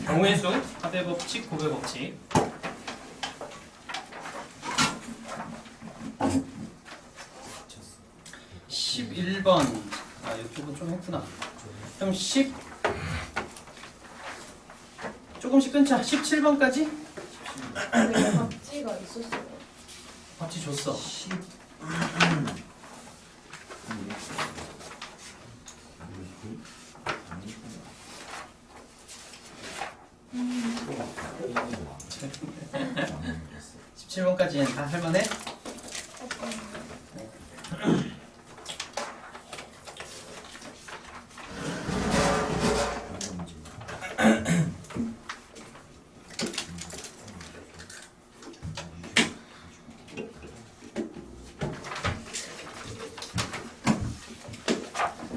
경우의 수, 합의 법칙, 곱의 법칙. 쳤어. 11번. 아, 이쪽은 좀 했구나. 그럼 10. 조금씩 끊자. 17번까지? 왜 박쥐가 있었어요? 밥지 줬어. 10. 음. 17번까지는 다 할만해?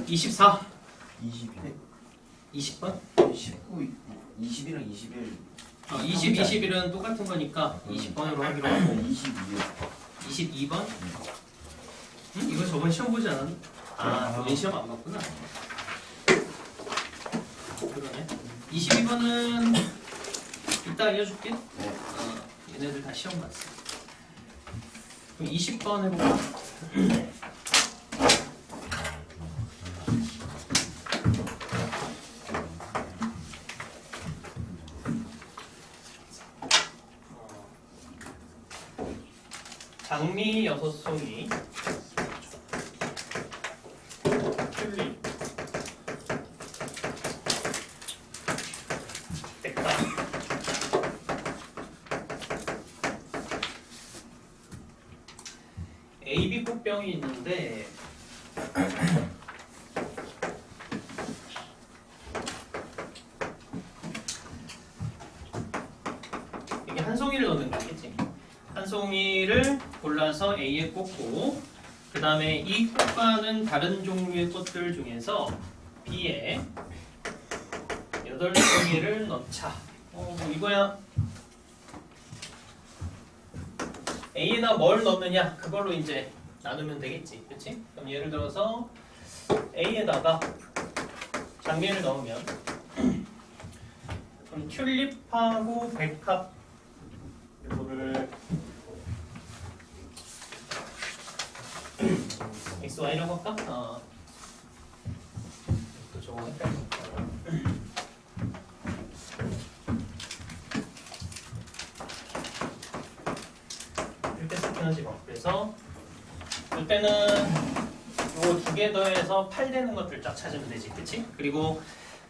(24) 21. 20번? 19, 20이랑 21. 20, 21은 똑같은 거니까 20번으로 하기로 하고 22. 22번? 응? 이거 저번 시험 보지 않았나? 아, 본인 시험 안 봤구나. 그러네. 22번은 이따 알려줄게. 얘네들 다 시험 봤어. 그럼 20번 해볼까? 장미 6송이, 튤립, 백합, AB 꽃병이 있는데 이게 한 송이를 넣는 거겠지. 한 송이를 골라서 A에 꽂고 그 다음에 이 꽃과는 다른 종류의 꽃들 중에서 B에 8송이를 넣자. 뭐 이거야. A에다 뭘 넣느냐 그걸로 이제 나누면 되겠지. 그치? 그럼 예를 들어서 A에다가 장미를 넣으면 그럼 튤립하고 백합 이거를 X, Y라고 할까? 또 저거 헷갈려. 이렇게 세팅하지 뭐. 그래서 이때는 요거 2개 더해서 8 되는 것들 쫙 찾으면 되지. 그치? 그리고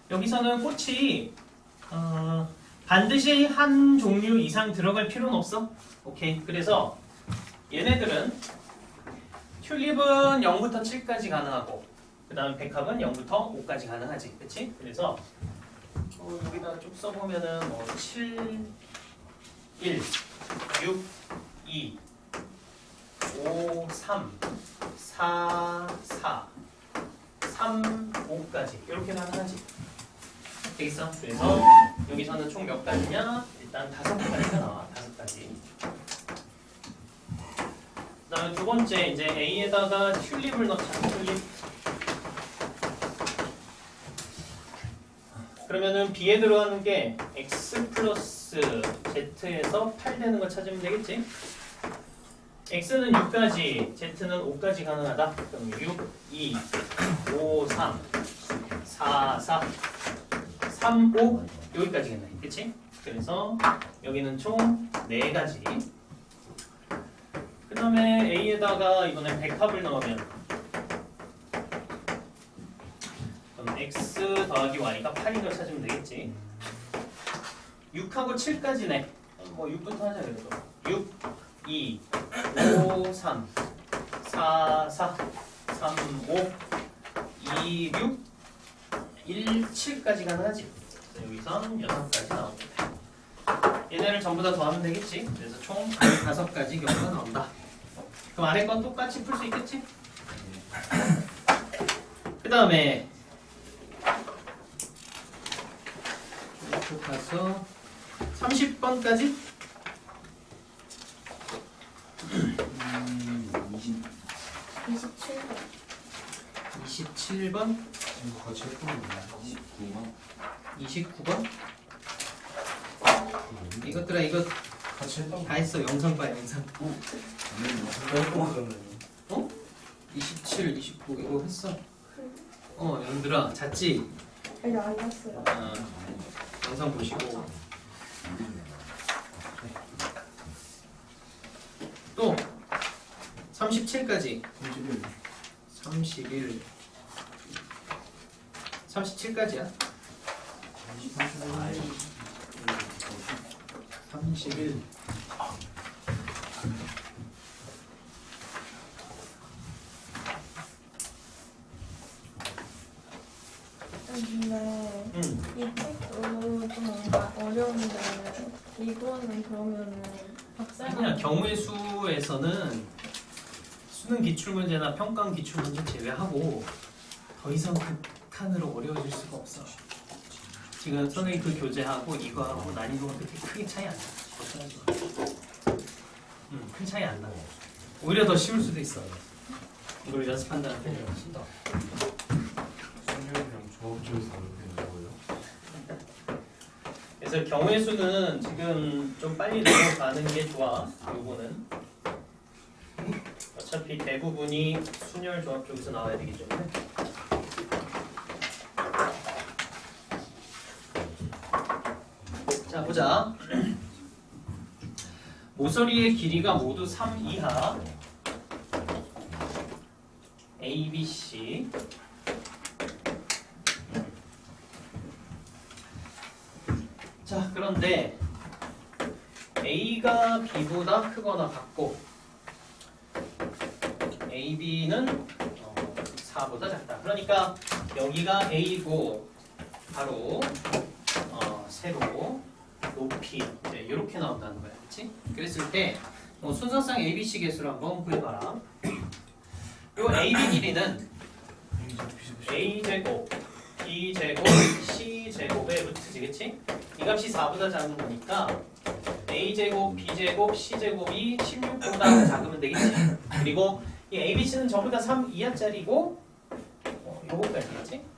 여기서는 꽃이 반드시 한 종류 이상 들어갈 필요는 없어. 오케이. 그래서 얘네들은 튤립은 0부터 7까지 가능하고 그 다음 백합은 0부터 5까지 가능하지. 그치? 그래서 여기다 쭉 써보면은 7, 1, 6, 2, 5, 3, 4, 4, 3, 5까지 이렇게 가능하지. 되겠어? 그래서 여기서는 총 몇 가지냐? 일단 5가지가 나와. 5가지. 그 다음에 두 번째 이제 A에다가 튤립을 넣자. 튤립. 그러면은 B에 들어가는 게 X 플러스 Z에서 8 되는 거 찾으면 되겠지? X는 6까지, Z는 5까지 가능하다. 그럼 6, 2, 5, 3, 4, 4, 3, 5 여기까지겠네. 그치? 그래서 여기는 총 4가지. 그 다음에 A에다가 이번에 백합을 넣으면 그럼 X 더하기 Y가 8인 걸 찾으면 되겠지. 6하고 7까지네. 뭐 6부터 하자 그래도. 6, 2, 5, 3, 4, 4, 3, 5, 2, 6, 1, 7까지 가능하지. 여기서 6가지 나옵니다. 얘네를 전부 다 더하면 되겠지. 그래서 총 5가지 경우가 나온다. 그럼 아래 건 똑같이 풀 수 있겠지? 그 다음에 이렇게 가서 30번까지 27번. 27번 지금 거의 7분이야. 29번. 29번? 이것들아 이거 같이 했다고. 다 했어. 영상 봐 영상. 어? 27, 29 이거 했어. 얘들아 잤지? 아니 안 났어요. 영상 보시고 또 37까지 31 37까지야. 31 근데 이 책도 좀 뭔가 어려운데 이거는 그러면은 그냥 박사님 경우의 수에서는 수능 기출문제나 평가원 기출문제 제외하고 더 이상 극한으로 어려워질 수가 없어. 지금 선생님 그 교재하고 이거하고 난이도가 그렇게 크게 차이 안 나. 걱정하지 마. 큰 차이 안 나. 오히려 더 쉬울 수도 있어. 이걸 연습한다는 게 훨씬 더. 선생님이랑 조합조에서 어렵게 거예요? 그래서 경우의 수는 지금 좀 빨리 넘어가는 게 좋아. 요거는 어차피 대부분이 순열 조합 쪽에서 나와야 되기 때문에. 자 보자. 모서리의 길이가 모두 3 이하 A, B, C. 자 그런데 A가 B보다 크거나 같고 AB는 4보다 작다. 그러니까 여기가 A고 바로 세로 높이 이제 이렇게 나온다는 거야, 그렇지? 그랬을 때 순서상 ABC 개수를 한번 구해봐라. 요 AB 길이는 A 제곱, B 제곱, C 제곱의 루트지, 그렇지? 이 값이 4보다 작은 거니까 A 제곱, B 제곱, C 제곱이 16보다 작으면 되겠지. 그리고 이 ABC는 전부 다 3 이하짜리고 요거까지겠지?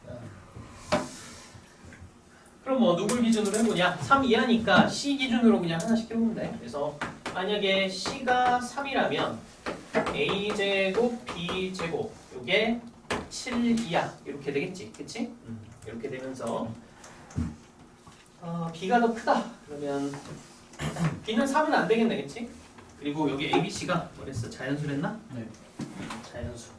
그럼 누굴 기준으로 해보냐? 3 이하니까 C 기준으로 그냥 하나씩 해보면 돼. 그래서 만약에 C가 3이라면 A 제곱, B 제곱 요게 7 이하 이렇게 되겠지, 그치? 이렇게 되면서 B가 더 크다 그러면 B는 3은 안 되겠네, 그치? 그리고 여기 ABC가 뭐랬어? 자연수랬나? 네. 자연수.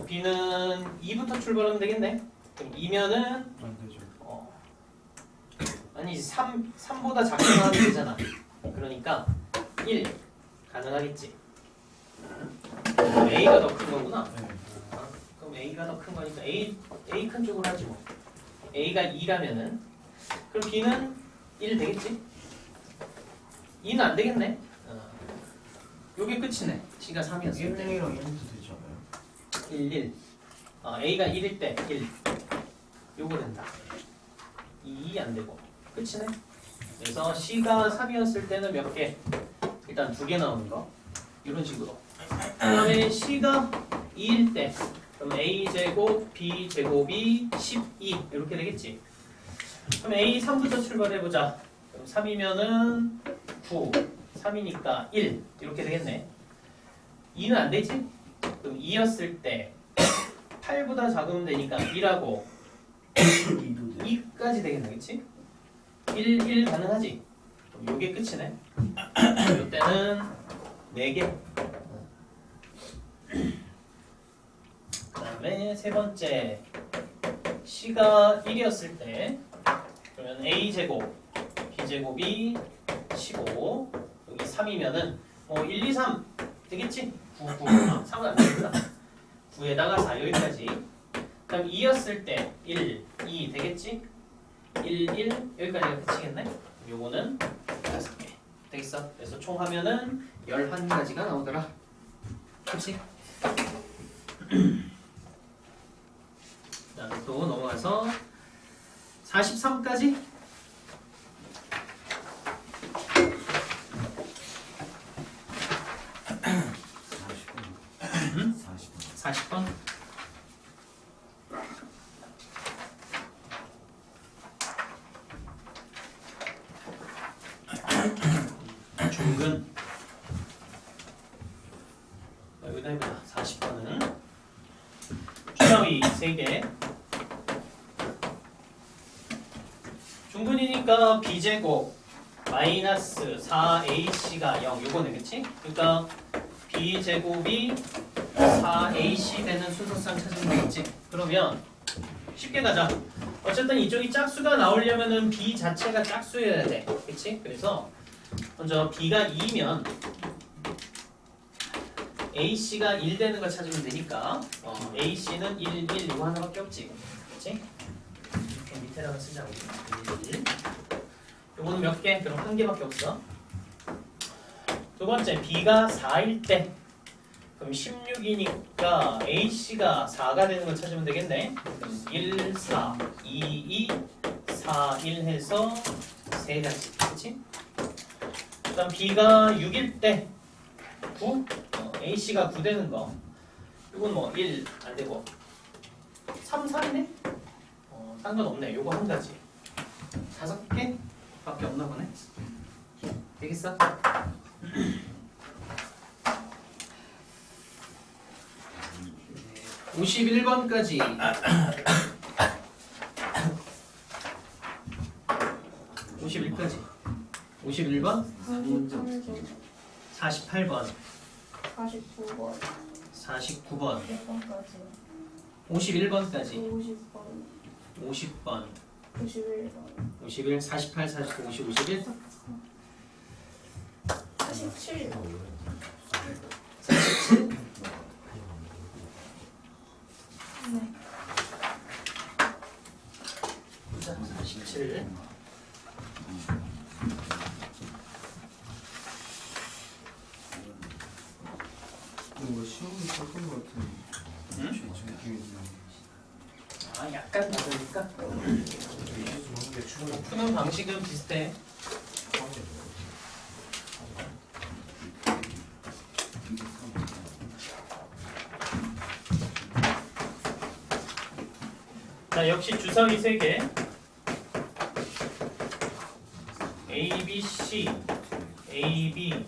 B는 2부터 출발하면 되겠네. 그럼 2면은 안 되죠. 아니지 3보다 작게 나가면 되잖아. 그러니까 1 가능하겠지. A가 더 큰 거구나. 네. 그럼 A가 더 큰 거니까 A 큰 쪽으로 하지 뭐. A가 2라면은 그럼 B는 1 되겠지? 2는 안 되겠네. 요게 끝이네. C가 3이었을 때. 1이랑 1도 되지 않아요? 1, 1. A가 1일 때 1. 요거 된다. 2 안 되고. 끝이네. 그래서 C가 3이었을 때는 몇 개? 일단 2개 나오는 거. 이런 식으로. 그 다음에 C가 2일 때 그럼 A제곱, B제곱이 12 이렇게 되겠지. 그럼 A 3부터 출발해보자. 그럼 3이면은 9, 3이니까 1 이렇게 되겠네. 2는 안 되지? 그럼 2였을 때 8보다 작으면 되니까 1하고 2까지 되겠네, 그치? 1, 1 가능하지? 그럼 요게 끝이네. 요때는 4개. 그 다음에 세 번째 C가 1이었을 때 그러면 A제곱, B제곱이 15 여기 3이면은 1, 2, 3 되겠지? 9, 9 3은 안 되겠다. 9에다가 4 여기까지. 그 다음 2였을 때 1, 2 되겠지? 1, 1 여기까지가 끝이겠네? 요거는 5개 되겠어? 그래서 총 하면은 11가지가 나오더라. 그치? 자, 또 넘어가서 43까지 40번 여기다 해보자. 40번은 주사위 3개. 중분이니까 b제곱 마이너스 4ac가 0 요거네 그치? 그러니까 b제곱이 4ac 되는 순서상 찾으면 되겠지? 그러면 쉽게 가자. 어쨌든 이쪽이 짝수가 나오려면은 b 자체가 짝수여야 돼 그치? 그래서 먼저 b가 2면 ac가 1 되는 걸 찾으면 되니까 ac는 1, 1 이거 하나밖에 없지 그치? 이렇게 밑에다가 쓰자고 1, 1 요거는 몇 개? 그럼 한 개밖에 없어. 두 번째 b가 4일 때 그럼 16이니까 ac가 4가 되는 걸 찾으면 되겠네. 그럼 1, 4, 2, 2, 4, 1 해서 3가지 그치? 그 다음 b가 6일 때 9, ac가 9 되는 거 이건 뭐 1 안 되고 3, 4이네? 상관없네. 요거 한 가지 5개? 밖에 없나 보네. 되겠어? 51번까지 51까지 51번 48번 48번 49번 49번 1번까지 51번까지 50번 50번 91번 51 48 49 50 51 47 47 네. 자, 47 뭔가 시험이 섞은 것 같은 느낌이 드네요. 아 약간 다르니까 하는 게 충분히 푸는 방식은 비슷해. 자 역시 주사위 3개 A, B, C A, B,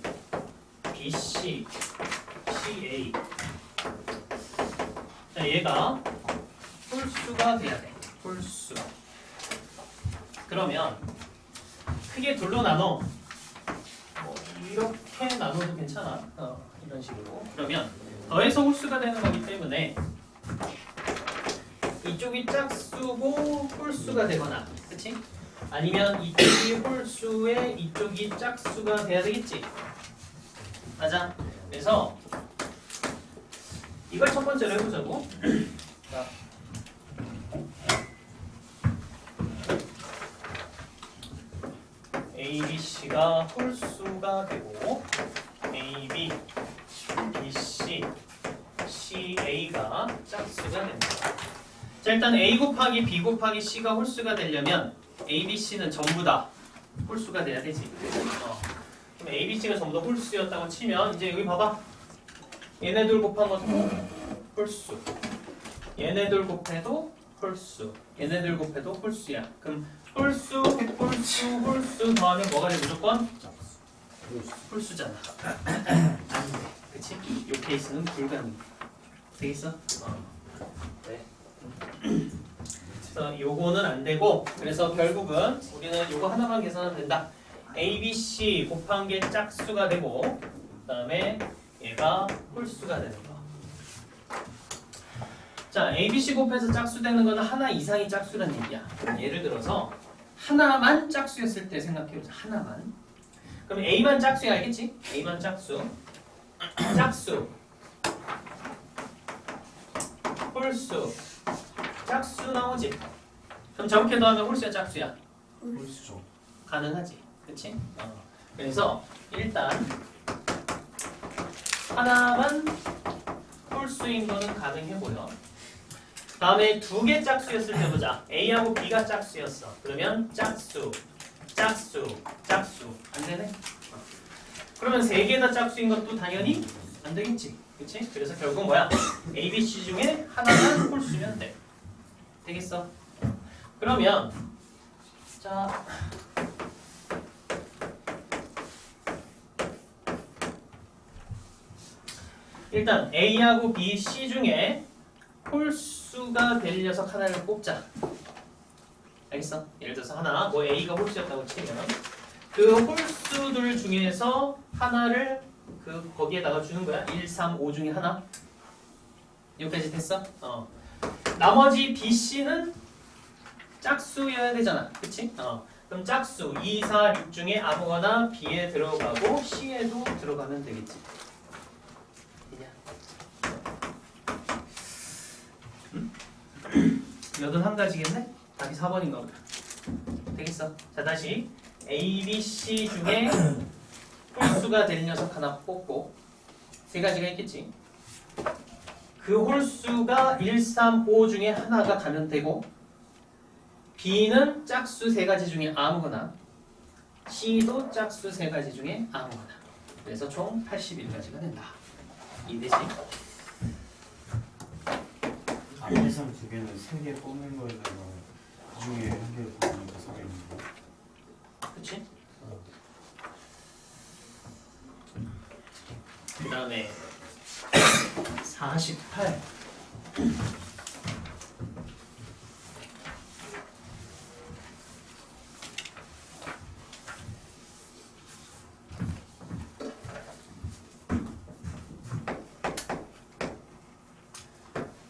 B, C C, A 자 얘가 홀수가 돼야 돼. 홀수. 그러면 크게 둘로 나눠. 뭐 이렇게 나눠도 괜찮아. 이런 식으로. 그러면 더해서 홀수가 되는 거기 때문에 이쪽이 짝수고 홀수가 되거나, 그렇지? 아니면 이쪽이 홀수에 이쪽이 짝수가 돼야 되겠지. 맞아. 그래서 이걸 첫 번째로 해보자고. 자. A, B, C가 홀수가 되고 A, B, B, C, C, A가 짝수가 됩니다. 자 일단 A 곱하기 B 곱하기 C가 홀수가 되려면 A, B, C는 전부 다 홀수가 돼야 되지. 그럼 A, B, C가 전부 다 홀수였다고 치면 이제 여기 봐봐. 얘네들 곱한 것도 홀수. 얘네들 곱해도 홀수. 얘네들 곱해도 홀수야. 그럼 홀수, 홀수, 홀수 더하면 뭐가 돼 무조건? 홀수잖아. 안 돼. 그치? 이 케이스는 불가능. 되겠어? 네. 그래서 요거는 안 되고 그래서 결국은 우리는 요거 하나만 계산하면 된다. A, B, C 곱한 게 짝수가 되고 그 다음에 얘가 홀수가 되는 거. 자, A, B, C 곱해서 짝수 되는 거는 하나 이상이 짝수란 얘기야. 예를 들어서 하나만 짝수였을 때 생각해보자. 하나만. 그럼 A만 짝수야 알겠지? A만 짝수. 짝수. 홀수. 짝수 나오지? 그럼 저렇게 더하면 홀수야 짝수야? 홀수죠. 가능하지. 그치? 그래서 일단 하나만 홀수인 거는 가능해 보여. 다음에 두 개 짝수였을 때 보자. A하고 B가 짝수였어. 그러면 짝수, 짝수, 짝수. 안 되네? 그러면 세 개 다 짝수인 것도 당연히 안 되겠지. 그치? 그래서 결국 뭐야? A, B, C 중에 하나만 홀수면 돼. 되겠어? 그러면 자 일단 A하고 B, C 중에 홀수가 될 녀석 하나를 뽑자. 알겠어? 예를 들어서 하나, 뭐 A가 홀수였다고 치면 그 홀수들 중에서 하나를 거기에다가 주는 거야. 1, 3, 5 중에 하나. 여기까지 됐어? 나머지 B, C는 짝수여야 되잖아. 그치? 그럼 짝수 2, 4, 6 중에 아무거나 B에 들어가고 C에도 들어가면 되겠지. 여든 한 가지겠네? 답이 4번인가 보다. 되겠어. 자, 다시 A, B, C 중에 홀수가 될 녀석 하나 뽑고 세 가지가 있겠지. 그 홀수가 1, 3, 5 중에 하나가 가면 되고 B는 짝수 세 가지 중에 아무거나 C도 짝수 세 가지 중에 아무거나. 그래서 총 81가지가 된다. 이해되지? 앞에선 두 개는 세 개 뽑는 거에다가 그 중에 한 개 뽑으니까 4개입니다. 그치? 그 다음에 48.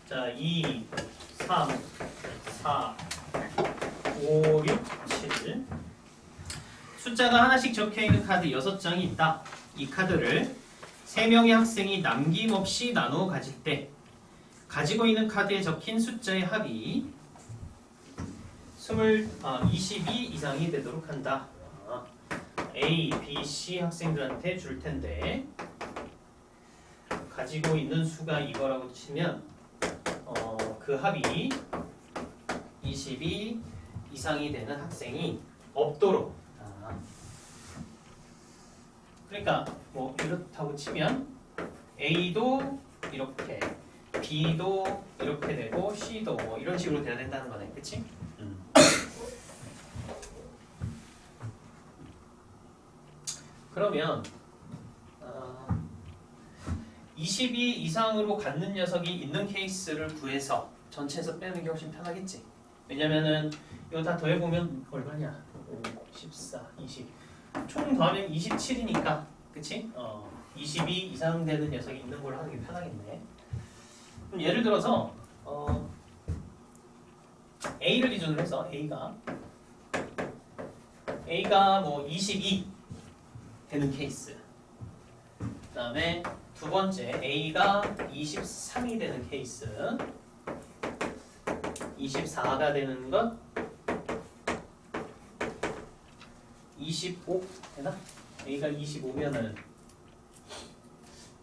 자, 2, 3, 4, 5, 6, 7. 숫자가 하나씩 적혀있는 카드 6장이 있다. 이 카드를 3명의 학생이 남김없이 나누어 가질 때 가지고 있는 카드에 적힌 숫자의 합이 22 이상이 되도록 한다. A, B, C 학생들한테 줄 텐데 가지고 있는 수가 이거라고 치면 그 합이 22 이상이 되는 학생이 없도록. 그러니까 뭐 이렇다고 치면 A도 이렇게, B도 이렇게 되고 C도 뭐 이런 식으로 돼야 된다는 거네, 그렇지? 그러면 22 이상으로 갖는 녀석이 있는 케이스를 구해서 전체에서 빼는 게 훨씬 편하겠지. 왜냐면은 이거 다 더해보면 얼마냐? 5, 14, 20. 총 더하면 27이니까, 그치? 22 이상 되는 녀석이 있는 걸로 하는 게 편하겠네. 그럼 예를 들어서 A를 기준으로 해서 A가 뭐 22 되는 케이스. 그 다음에 두 번째 A가 23이 되는 케이스. 24가 되는 것. 25 되나? A가 25면은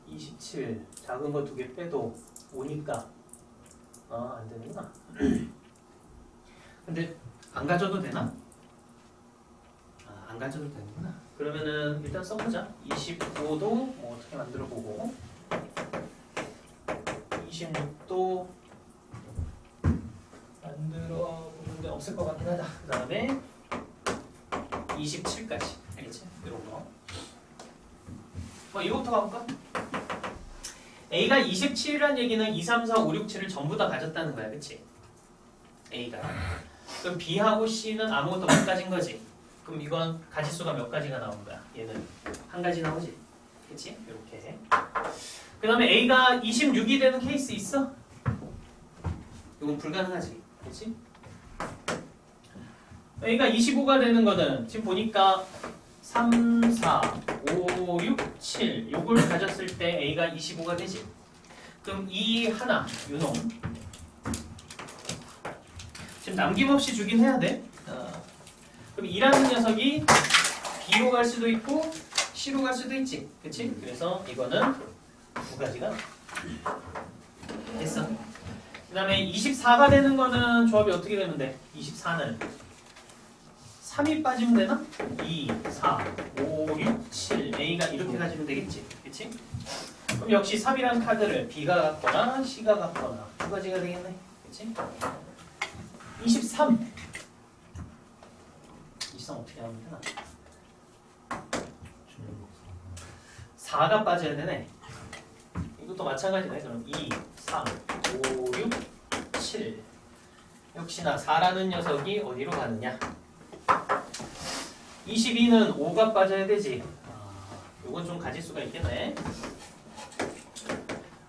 27 작은 거 두 개 빼도 5니까 안 되는구나. 근데 안 가져도 되나? 안 가져도 되는구나. 그러면은 일단 써보자. 25도 뭐 어떻게 만들어 보고 26도 만들어 보는데 없을 것 같긴 하다. 그 다음에 27까지. 알겠지? 이런 거. 이거부터 가볼까? A가 27이라는 얘기는 2, 3, 4, 5, 6, 7을 전부 다 가졌다는 거야. 그치? A가. 그럼 B하고 C는 아무것도 못 가진 거지. 그럼 이건 가지수가 몇 가지가 나온 거야? 얘는 한 가지 나오지. 그치? 이렇게. 그 다음에 A가 26이 되는 케이스 있어? 이건 불가능하지. 그치? A가 25가 되는 거는 지금 보니까 3, 4, 5, 6, 7 요걸 가졌을 때 A가 25가 되지. 그럼 이 하나, 요놈 지금 남김없이 주긴 해야 돼. 그럼 2라는 녀석이 B로 갈 수도 있고 C로 갈 수도 있지. 그치? 그래서 이거는 두 가지가 됐어. 그 다음에 24가 되는 거는 조합이 어떻게 되면 돼? 24는 3이 빠지면 되나? 2, 4, 5, 6, 7 A가 이렇게 가지면 되겠지. 그치? 그럼 역시 3이란 카드를 B가 갖거나 C가 갖거나 두 가지가 되겠네. 그치? 23 어떻게 하면 되나? 4가 빠져야 되네. 이것도 마찬가지네. 그럼 2, 3, 5, 6, 7. 역시나 4라는 녀석이 어디로 가느냐? 22는 5가 빠져야 되지. 요건 좀 가질 수가 있겠네.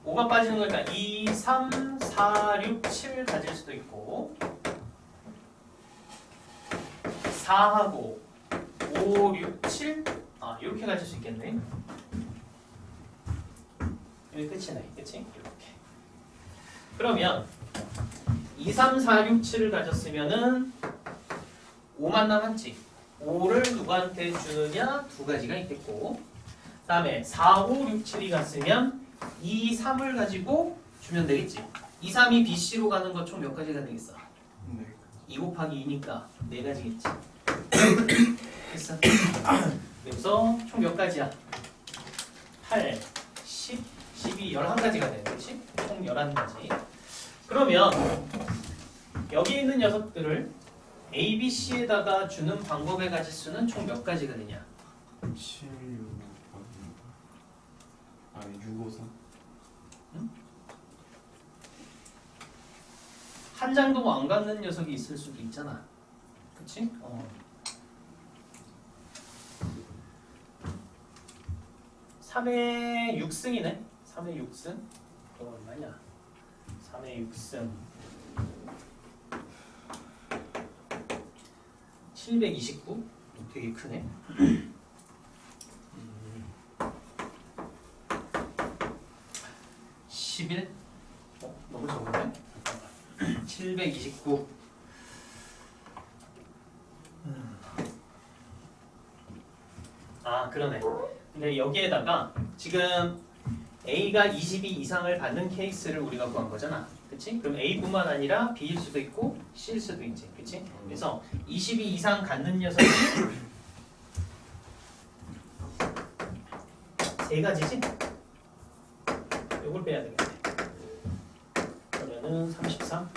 5가 빠지는 거니까 2, 3, 4, 6, 7 가질 수도 있고 4하고 5, 6, 7 이렇게 가질 수 있겠네. 여기 끝이네. 그치? 이렇게. 그러면 2, 3, 4, 6, 7을 가졌으면은 5만 남았지. 5를 누구한테 주느냐? 두 가지가 있겠고 그 다음에 4, 5, 6, 7이 갔으면 2, 3을 가지고 주면 되겠지. 2, 3이 BC로 가는 거 총 몇 가지가 되겠어? 네. 2 곱하기 2니까 4가지겠지. 됐어. 그래서 총 몇 가지야? 8, 10, 12, 11가지가 되는 거지. 총 11가지. 그러면 여기 있는 녀석들을 A, B, C에다가 주는 방법의 가지수는 총 몇 가지가 되냐? 7, 6, 6, 5, 3. 한 장도 안 갖는 녀석이 있을 수도 있잖아. 그치? 3의 6승이네. 3의 6승. 그거 얼마냐? 3의 6승. 729? 되게 크네. 11? 너무 적은데? 729. 그러네. 근데 여기에다가 지금 A가 22 이상을 받는 케이스를 우리가 구한 거잖아. 그치? 그럼 A뿐만 아니라 B일 수도 있고 C일 수도 있지. 그치? 그래서 22 이상 갖는 녀석이 세 가지지? 요걸 빼야 되겠네. 그러면은 33.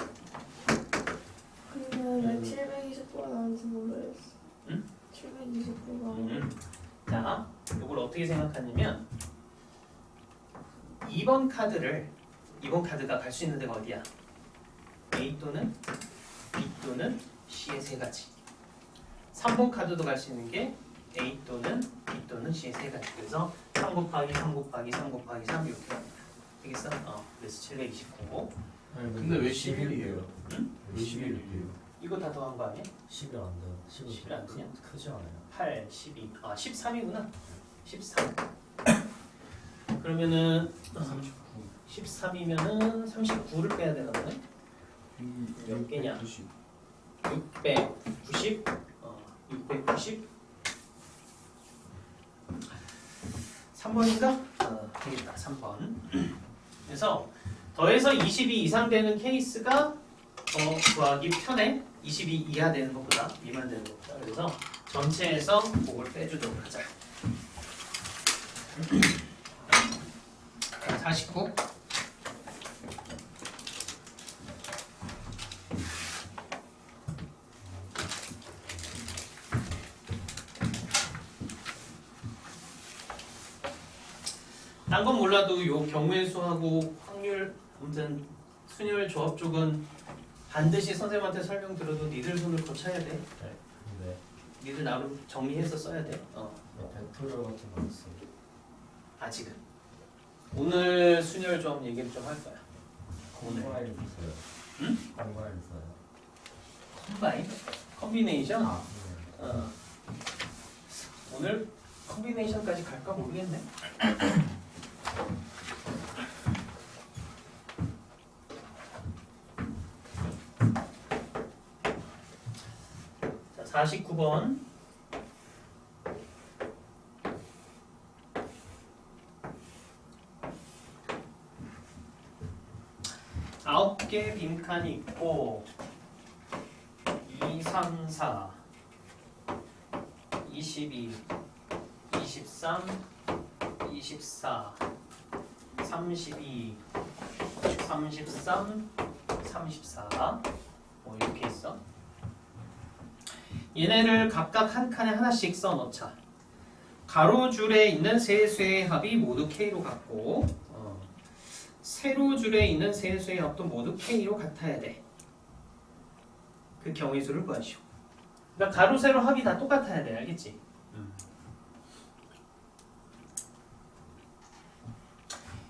근데 왜 729가 나온지 모르겠어. 응? 729가. 자, 요걸 어떻게 생각하냐면 2번 카드가 갈 수 있는 데가 어디야? A 또는 B 또는 C의 세 가지. 3번 카드도 갈 수 있는 게 A 또는 B 또는 C의 세 가지. 그래서 3 곱하기 3 곱하기 3 곱하기 3 이렇게 합니다. 되겠어? 그래서 729. 근데 왜 11이에요? 응? 왜 11이에요? 이거 다 더한 거 아니야? 10이 안 돼요. 10이 안 되냐? 크지 않아요. 8, 12. 13이구나. 13. 그러면은 13이면은 39를 빼야 되나 보네. 몇 개냐? 690. 690. 3번인가? 되겠다. 3번. 그래서 더해서 22 이상 되는 케이스가 구하기 편해. 22 이하 되는 것보다, 미만 되는 것보다. 그래서 전체에서 그걸 빼주도록 하자. 49. 딴 건 몰라도 요 경우의 수하고 확률, 아무튼 순열 조합 쪽은 반드시 선생님한테 설명 들어도 니들 손을 거쳐야 돼. 네. 니들 나름 정리해서 써야 돼. 100% 같은 거 있어요. 아직은. 오늘 순열 조합 얘기를 좀 할 거야. 콤바인 있어요. 응? 콤바인 있어요. 콤바인? 컨비네이션? 네. 오늘 컨비네이션까지 갈까 모르겠네. 자, 49번. 아홉 개 빈칸이 있고 2, 3, 4, 22, 23, 24, 32, 33, 34 이렇게 있어. 얘네를 각각 한 칸에 하나씩 써놓자. 가로줄에 있는 세 수의 합이 모두 K로 같고 세로줄에 있는 세 수의 합도 모두 K로 같아야 돼. 그 경우의 수를 구하시오. 그러니까 가로 세로 합이 다 똑같아야 돼. 알겠지?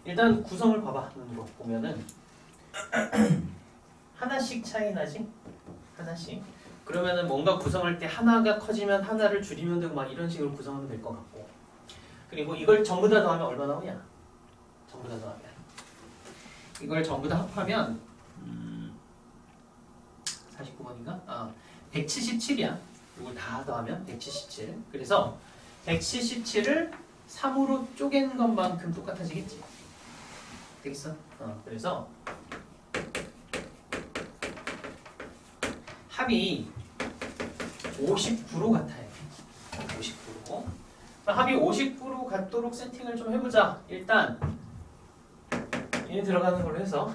일단 구성을 봐봐. 거 보면은 하나씩 차이 나지? 하나씩. 그러면은 뭔가 구성할 때 하나가 커지면 하나를 줄이면 되고 막 이런 식으로 구성하면 될 것 같고. 그리고 이걸 전부 다 더하면 얼마 나오냐? 전부 다 더하면 이걸 전부 다 합하면 49번인가? 177이야. 이걸 다 더하면 177. 그래서 177을 3으로 쪼갠 것만큼 똑같아지겠지. 되겠어? 그래서 합이 59로 같아야 돼. 59로. 합이 59로 같도록 세팅을 좀 해보자. 일단 얘 들어가는 걸로 해서,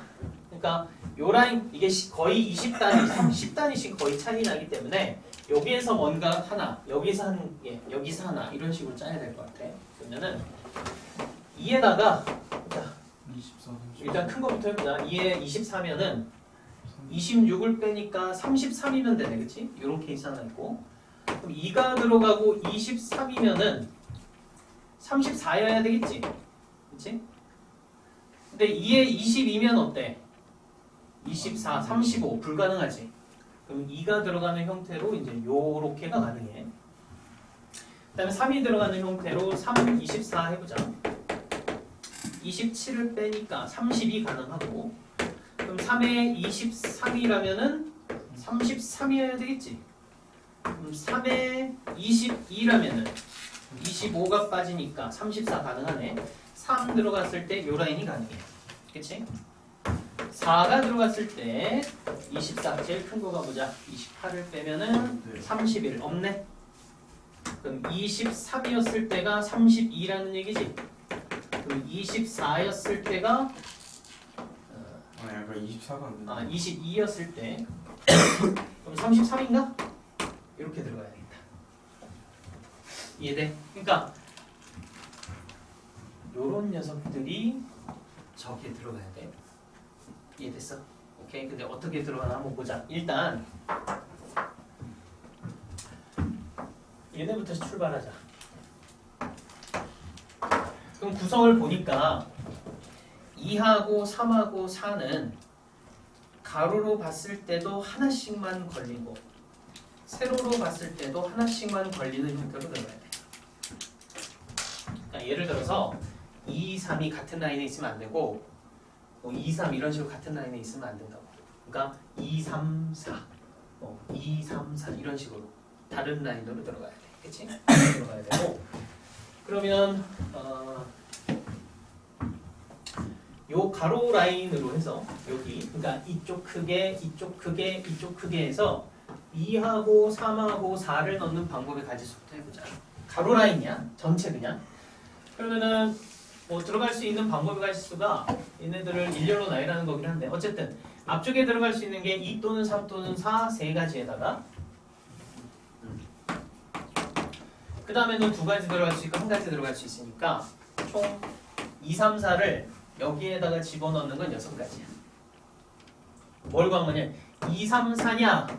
그러니까 요 라인 이게 거의 20단위, 30단위씩 거의 차이 나기 때문에 여기에서 뭔가 하나, 여기서 한 개, 여기서 하나 이런 식으로 짜야 될 것 같아. 그러면은 2에다가 자 24, 30. 일단 큰 거부터 해보자. 2에 24면은 26을 빼니까 33이면 되네, 그치? 요런 케이스 하나 있고, 그럼 2가 들어가고 23이면은 34여야 되겠지? 그치? 근데 2에 22면 어때? 24, 35 불가능하지? 그럼 2가 들어가는 형태로 이제 요렇게가 가능해. 그 다음에 3이 들어가는 형태로 3, 24 해보자. 27을 빼니까 30이 가능하고, 그럼 3에 23이라면은 33이어야 되겠지? 그럼 3에 22라면은 25가 빠지니까 34 가능하네. 3 들어갔을 때 요 라인이 가능해. 그치? 4가 들어갔을 때 24, 제일 큰 거 가보자. 28을 빼면은 네. 31 없네. 그럼 23이었을 때가 32라는 얘기지. 그럼 24였을 때가 약간 24가 안 되네. 22였을 때 그럼 33인가? 이렇게 들어가야 되겠다. 이해돼? 그러니까 요런 녀석들이 저기에 들어가야 돼. 이해됐어? 오케이. 근데 어떻게 들어가나 한번 보자. 일단 얘네부터 출발하자. 그럼 구성을 보니까 2하고 3하고 4는 가로로 봤을 때도 하나씩만 걸리고 세로로 봤을 때도 하나씩만 걸리는 형태로 들어가야 돼. 그러니까 예를 들어서 2, 3이 같은 라인에 있으면 안 되고 2, 3 이런 식으로 같은 라인에 있으면 안 된다고. 그러니까 2, 3, 4 2, 3, 4 이런 식으로 다른 라인으로 들어가야 돼. 그치? 들어가야 되고, 그러면 요 가로 라인으로 해서 여기, 그러니까 이쪽 크게, 이쪽 크게, 이쪽 크게 해서 2하고 3하고 4를 넣는 방법의 가지수부터 해보자. 가로 라인이야, 전체 그냥. 그러면은 뭐 들어갈 수 있는 방법의 가지수가 얘네들을 일렬로 나열하는 거긴 한데, 어쨌든 앞쪽에 들어갈 수 있는 게 2 또는 3 또는 4 세 가지에다가 그 다음에는 두 가지 들어갈 수 있고 한 가지 들어갈 수 있으니까 총 2, 3, 4를 여기에다가 집어넣는 건 6가지야. 뭘 구한 거냐? 2, 3, 4냐?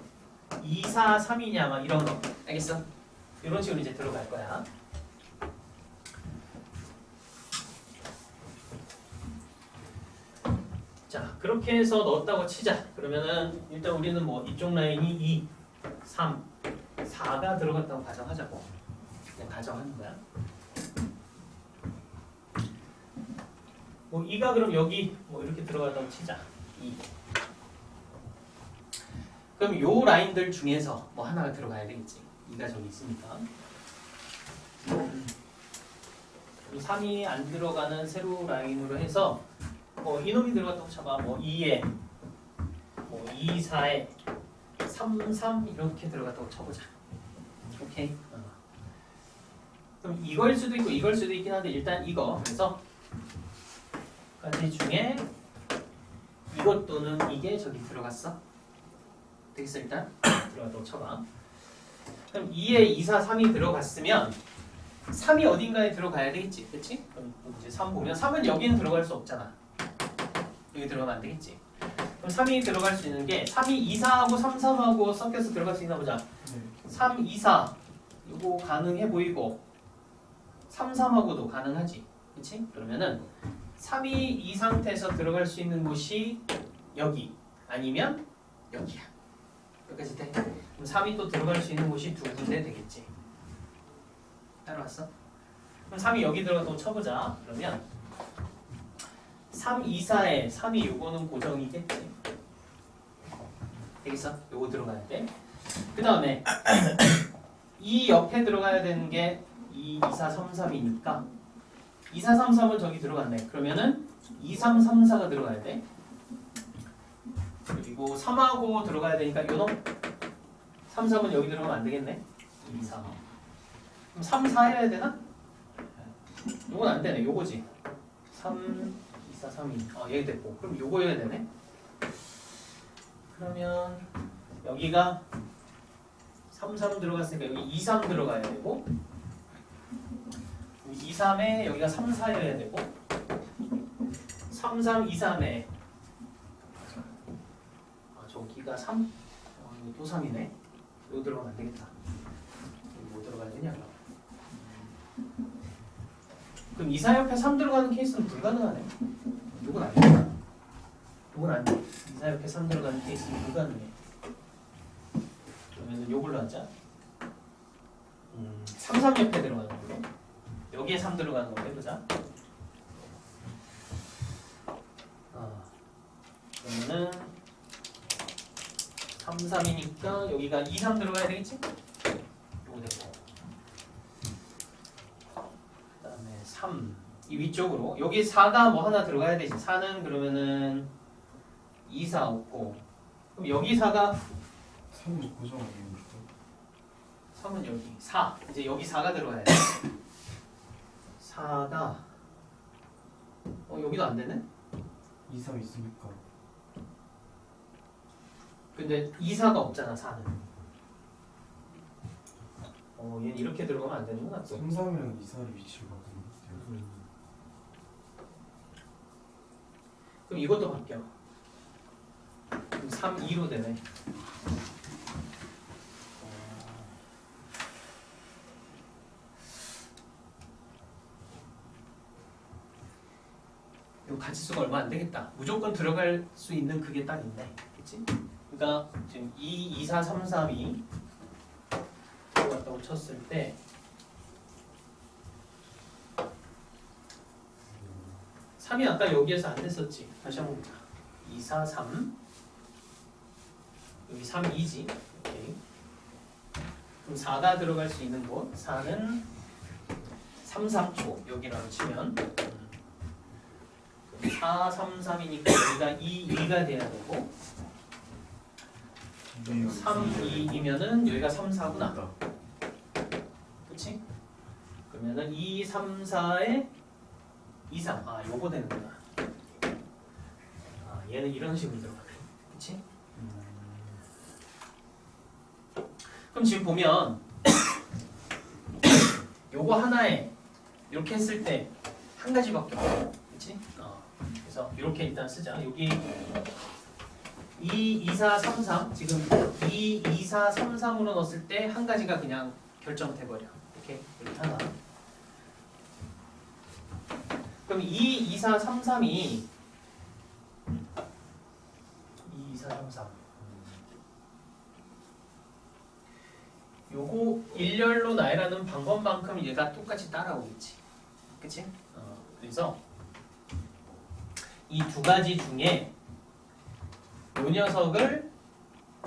2, 4, 3이냐? 막 이런 거. 알겠어? 이런 식으로 이제 들어갈 거야. 자, 그렇게 해서 넣었다고 치자. 그러면은 일단 우리는 뭐 이쪽 라인이 2, 3, 4가 들어갔다고 가정하자고. 그냥 가정하는 거야. 뭐 2가 그럼 여기 뭐 이렇게 들어갔다고 치자. 2. 그럼 요 라인들 중에서 뭐 하나가 들어가야 되겠지. 2가 저기 있으니까. 그럼 3이 안 들어가는 세로 라인으로 해서 뭐 이놈이 들어갔다고 쳐봐. 뭐 2에 뭐 2, 4에 3, 3 이렇게 들어갔다고 쳐보자. 오케이. 그럼 이거일 수도 있고 이걸 수도 있긴 한데 일단 이거. 그래서 가지 중에 이것 또는 이게 저기 들어갔어. 되겠어? 일단 들어갔다고 쳐봐. 그럼 2에 2, 4, 3이 들어갔으면 3이 어딘가에 들어가야 되겠지. 그치? 그럼 이제 3 보면 3은 여기는 들어갈 수 없잖아. 여기 들어가면 안 되겠지. 그럼 3이 들어갈 수 있는 게 3이 2, 4하고 3, 3하고 섞여서 들어갈 수 있나 보자. 네. 3, 2, 4 이거 가능해 보이고 3, 3하고도 가능하지. 그치? 그러면은 3이 이 상태에서 들어갈 수 있는 곳이 여기 아니면 여기야. 여기까지 돼. 그럼 3이 또 들어갈 수 있는 곳이 두 군데 되겠지. 따라왔어? 그럼 3이 여기 들어가서 쳐보자. 그러면 3, 2, 4에 3이 요거는 고정이겠지. 되겠어? 요거 들어가야 돼. 그 다음에 이 옆에 들어가야 되는 게 2, 2, 4, 3, 3이니까 2, 4, 3, 3은 저기 들어갔네. 그러면은 2, 3, 3, 4가 들어가야 돼. 그리고 3하고 들어가야 되니까 요놈 3, 3은 여기 들어가면 안 되겠네. 2, 3. 그럼 3, 4여야 되나? 요건 안 되네. 요거지. 3, 2, 4, 3, 2. 얘 됐고. 그럼 요거여야 되네. 그러면 여기가 3, 3 들어갔으니까 여기 2, 3 들어가야 되고 2, 3에 여기가 3, 4여야 되고 3, 3, 2, 3에 저기가 3? 이거 또 3이네. 이거 들어가면 안 되겠다. 여기 뭐 들어가야 되냐 그럼 2, 4 옆에 3 들어가는 케이스는 불가능하네. 이건 안 돼. 이건 안 돼. 2, 4 옆에 3 들어가는 케이스는 불가능해. 그러면 요걸로 하자. 3, 3 옆에 들어가는 걸로. 여기에 3 들어가는 걸로 해보자. 그러면은 3, 3이니까 여기가 2, 3 들어가야 되겠지? 요거 됐고. 그 다음에 3. 이 위쪽으로. 여기 4가 뭐 하나 들어가야 되지. 4는 그러면은 2, 4 없고. 그럼 여기 4가 3이 고정 아닙니까? 3은 여기 4 이제 여기 4가 들어가야 돼. 4가 여기도 안 되네? 2, 3 있으니까 근데 2, 4가 없잖아 4는. 얘는 이렇게 들어가면 안 되는구나 또. 3, 3이랑 2, 4의 위치가 바꾸는 그럼 이것도 바뀌어. 그럼 3, 2로 되네. 이거 가지수가 얼마 안 되겠다. 무조건 들어갈 수 있는 그게 딱 있네. 그치? 그러니까 지금 2, 2, 4, 3, 3이 들어갔다고 쳤을 때 3이 아까 여기에서 안 됐었지. 다시 한번 보자. 2, 4, 3 여기 3, 2지. 오케이. 그럼 4가 들어갈 수 있는 곳 4는 3, 3초 여기라고 치면 4, 3, 3이니까 여기가 2, 2가 돼야 되고 3, 2이면은 여기가 3, 4구나. 그치? 그러면은 2, 3, 4에 2, 3. 요거 되는구나. 얘는 이런 식으로 들어가네. 그치? 그럼 지금 보면 요거 하나에 이렇게 했을 때 한 가지밖에 없어. 그치? 그래서 이렇게 일단 쓰자. 여기 2, 2, 4, 3, 3 지금 2, 2, 4, 3, 3으로 넣었을 때 한 가지가 그냥 결정돼버려. 이렇게 하나. 그럼 2, 2, 4, 3, 3이 2, 2, 4, 3, 3 요거 일렬로 나열하는 방법만큼 얘가 똑같이 따라오겠지. 그치? 그래서 이 두 가지 중에 요 녀석을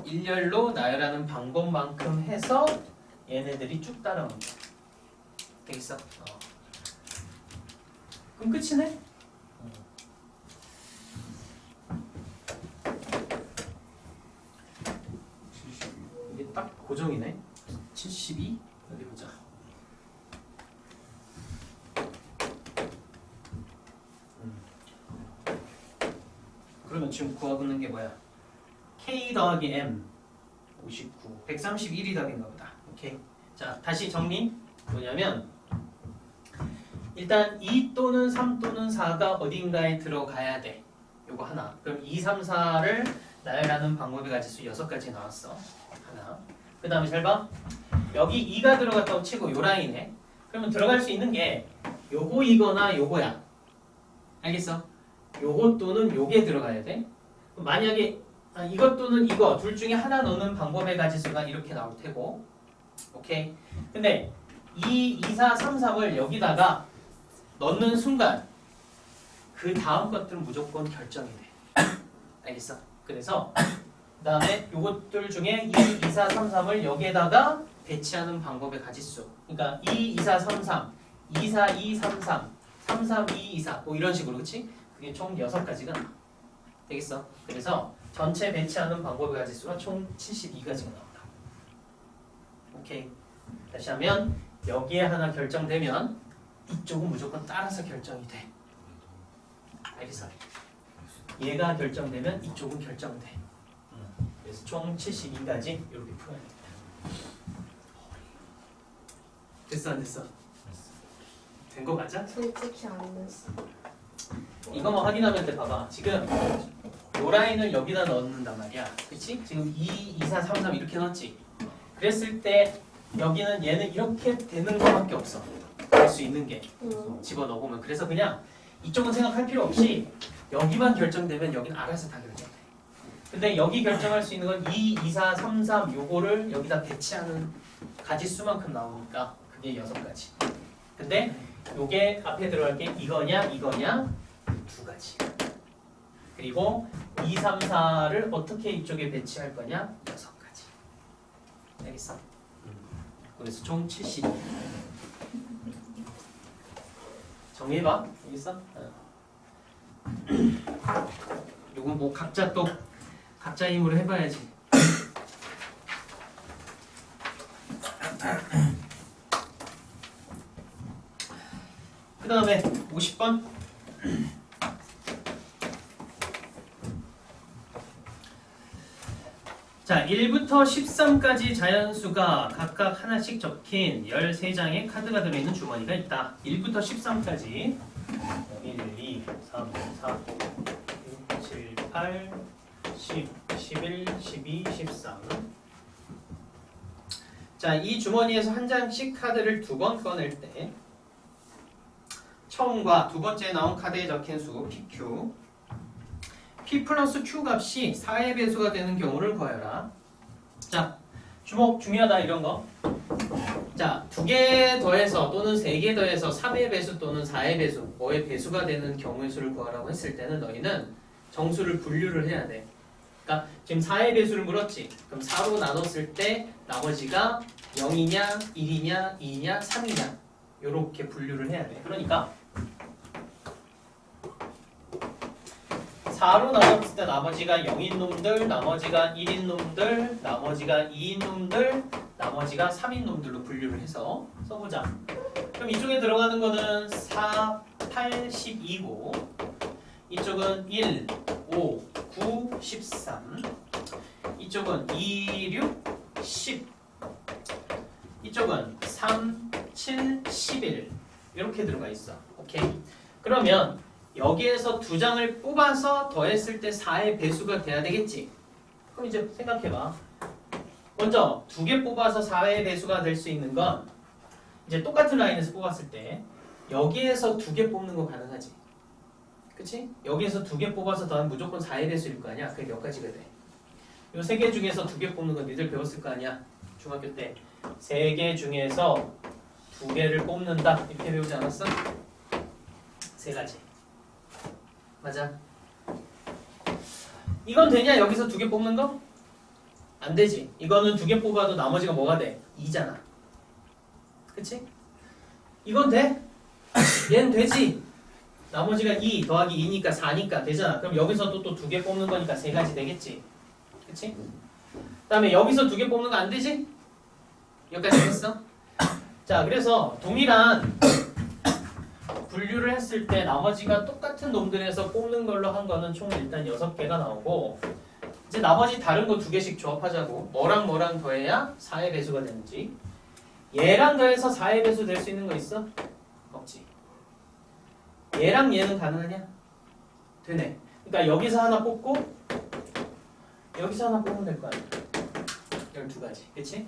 일렬로 나열하는 방법만큼 해서 얘네들이 쭉 따라온다. 되겠어? 그럼 끝이네? 이게 딱 고정이네. 72? 어디 보자. 그러면 지금 구하고는 게 뭐야? K 더하기 M 59 131이 답인가 보다. 오케이. 자 다시 정리. 뭐냐면 일단 2 또는 3 또는 4가 어딘가에 들어가야 돼. 요거 하나. 그럼 2, 3, 4를 나열하는 방법의 가지수 6가지 나왔어. 하나. 그 다음에 잘 봐. 여기 2가 들어갔다고 치고 요 라인에. 그러면 들어갈 수 있는 게 요거이거나 요거야. 알겠어? 요거 또는 요게 들어가야 돼. 만약에 이것 또는 이거 둘 중에 하나 넣는 방법의 가지수가 이렇게 나올 테고. 오케이. 근데 2, 2, 4, 3, 3을 여기다가 넣는 순간 그 다음 것들은 무조건 결정이 돼. 알겠어? 그래서 그 다음에 요것들 중에 2, 2, 4, 3, 3을 여기에다가 배치하는 방법의 가지수. 그러니까 2, 2, 4, 3, 3, 2, 4, 2, 3, 3, 3, 3, 2, 2, 4 뭐 이런 식으로 그치? 그게 총 6가지가 나와. 되겠어? 그래서 전체 배치하는 방법의 가지수가 총 72가지가 나온다. 오케이. 다시 하면 여기에 하나 결정되면 이쪽은 무조건 따라서 결정이 돼. 알겠어? 얘가 결정되면 이쪽은 결정돼. 그래서 총 72가지 이렇게 풀어야 돼. 됐어 안 됐어? 된 거 맞아? 솔직히 안 됐어. 이거만 확인하면 돼. 봐봐. 지금 요 라인을 여기다 넣는단 말이야. 그치? 지금 2, 2, 4, 3, 3 이렇게 넣었지? 그랬을 때 여기는 얘는 이렇게 되는 거밖에 없어. 될 수 있는 게 집어넣어보면. 그래서 그냥 이쪽은 생각할 필요 없이 여기만 결정되면 여기는 알아서 다 결정돼. 근데 여기 결정할 수 있는 건 2, 2, 4, 3, 3 요거를 여기다 배치하는 가지수만큼 나오니까 그게 6가지. 근데 요게 앞에 들어갈 게 이거냐 이거냐 2가지. 그리고 2, 3, 4를 어떻게 이쪽에 배치할 거냐 6가지. 알겠어? 그래서 총 70. 정리해봐. 알겠어? 요건 뭐 각자 또 각자 힘으로 해봐야지. 그 다음에 50번. 자, 1부터 13까지 자연수가 각각 하나씩 적힌 13장의 카드가 들어있는 주머니가 있다. 1부터 13까지 1, 2, 3, 4, 6, 7, 8, 10, 11, 12, 13. 자, 이 주머니에서 한 장씩 카드를 2번 꺼낼 때 처음과 두 번째 나온 카드에 적힌 수 PQ P 플러스 Q 값이 4의 배수가 되는 경우를 구하여라. 자, 주목 중요하다 이런 거. 자, 2개 더해서 또는 3개 더해서 3의 배수 또는 4의 배수, 5의 배수가 되는 경우의 수를 구하라고 했을 때는 너희는 정수를 분류를 해야 돼. 그러니까 지금 4의 배수를 물었지. 그럼 4로 나눴을 때 나머지가 0이냐, 1이냐, 2냐, 3이냐 이렇게 분류를 해야 돼. 그러니까 4로 나눴을 때 나머지가 0인 놈들, 나머지가 1인 놈들, 나머지가 2인 놈들, 나머지가 3인 놈들로 분류를 해서 써보자. 그럼 이쪽에 들어가는 거는 4, 8, 12고 이쪽은 1, 5, 9, 13 이쪽은 2, 6, 10 이쪽은 3, 7, 11 이렇게 들어가 있어. 오케이? 그러면 여기에서 2장을 뽑아서 더했을 때 4의 배수가 돼야 되겠지? 그럼 이제 생각해봐. 먼저 2개 뽑아서 4의 배수가 될 수 있는 건 이제 똑같은 라인에서 뽑았을 때 여기에서 2개 뽑는 거 가능하지? 그치? 여기에서 2개 뽑아서 더하면 무조건 4의 배수일 거 아니야? 그게 몇 가지가 돼? 요 3개 중에서 2개 뽑는 건 니들 배웠을 거 아니야? 중학교 때 3개 중에서 2개를 뽑는다 이렇게 배우지 않았어? 3가지 맞아. 이건 되냐? 여기서 2개 뽑는 거? 안 되지. 이거는 2개 뽑아도 나머지가 뭐가 돼? 2잖아. 그치? 이건 돼? 얘는 되지. 나머지가 2 더하기 2니까 4니까 되잖아. 그럼 여기서도 또 2개 뽑는 거니까 3가지 되겠지. 그치? 그 다음에 여기서 2개 뽑는 거 안 되지? 여기까지 됐어? 자, 그래서 동일한 분류를 했을 때 나머지가 똑같은 놈들에서 뽑는 걸로 한 거는 총 일단 6개가 나오고 이제 나머지 다른 거 2개씩 조합하자고. 뭐랑 뭐랑 더해야 4의 배수가 되는지. 얘랑 더해서 4의 배수 될 수 있는 거 있어? 없지. 얘랑 얘는 가능하냐? 되네. 그러니까 여기서 하나 뽑고 여기서 하나 뽑으면 될 거 아니야. 12가지. 그치?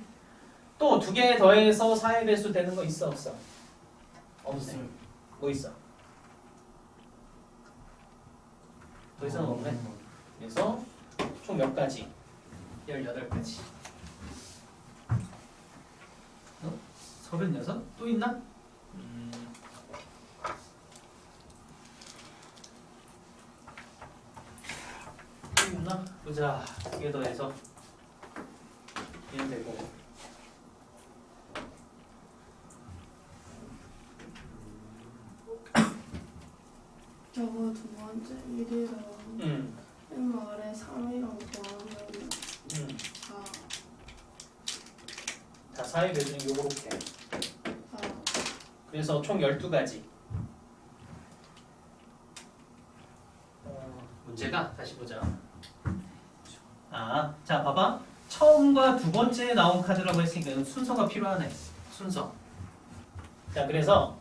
또 2개 더해서 4의 배수 되는 거 있어 없어? 없네. 뭐 있어? 더 이상 없네. 그래서 총 몇 가지? 18가지. 36? 또 있나? 또 있나? 보자. 2개 더해서 얘는 되고 저거 두 번째 1이랑 맨 말에 3이랑 더하면 4. 자, 4의 배수는 요렇게. 4. 그래서 총 12가지. 문제가 다시 보자. 자, 봐봐. 처음과 두 번째 나온 카드라고 했으니까 순서가 필요하네. 순서. 자, 그래서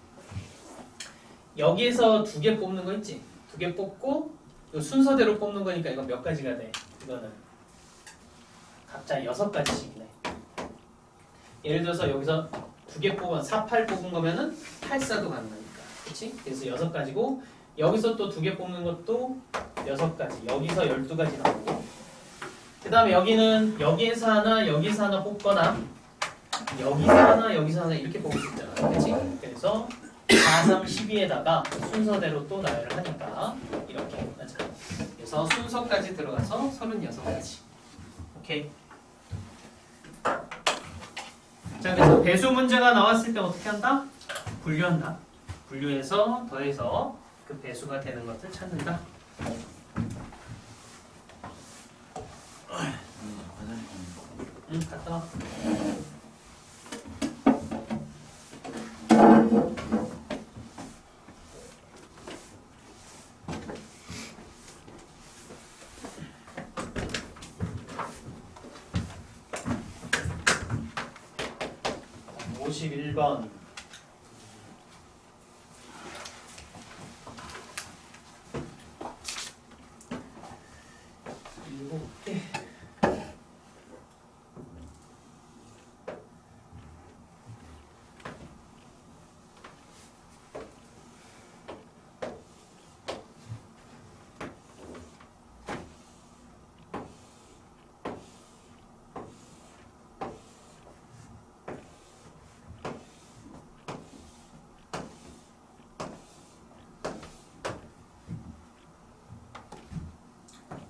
여기에서 2개 뽑는 거 있지? 2개 뽑고 이 순서대로 뽑는 거니까 이거 몇 가지가 돼? 이거는 각자 6가지씩이네. 예를 들어서 여기서 2개 뽑아 4, 8 뽑은 거면은 8사도 가는 거니까. 그치? 그래서 6가지고 여기서 또 2개 뽑는 것도 6가지. 여기서 12가지 나오고 그 다음에 여기는 여기에서 하나 여기서 하나 뽑거나 여기서 하나 여기서 하나 이렇게 뽑을 수 있잖아. 그치? 그래서 4, 3, 12에다가 순서대로 또 나열을 하니까 이렇게 하자. 그래서 순서까지 들어가서 36가지. 오케이. 자, 그래서 배수 문제가 나왔을 때 어떻게 한다? 분류한다. 분류해서 더해서 그 배수가 되는 것을 찾는다. 응, 갔다 와. (51번)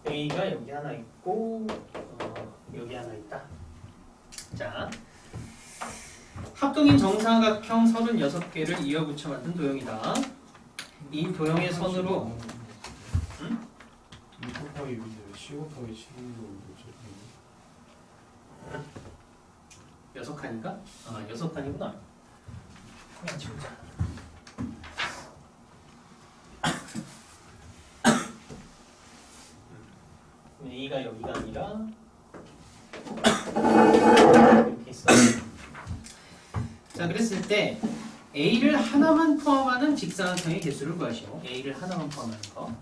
A가 여기 하나 있고 여기 하나 있다. 자, 합동인 정사각형 36개를 이어붙여 만든 도형이다. 이 도형의 선으로 2 곱하기 6인데 10 곱하기 7로 6칸인가? 6칸이구나. 그냥 지우자. A가 여기가 아니라 이렇게 있어. 자, 그랬을 때 A를 하나만 포함하는 직사각형의 개수를 구하시오. A를 하나만 포함하는 거.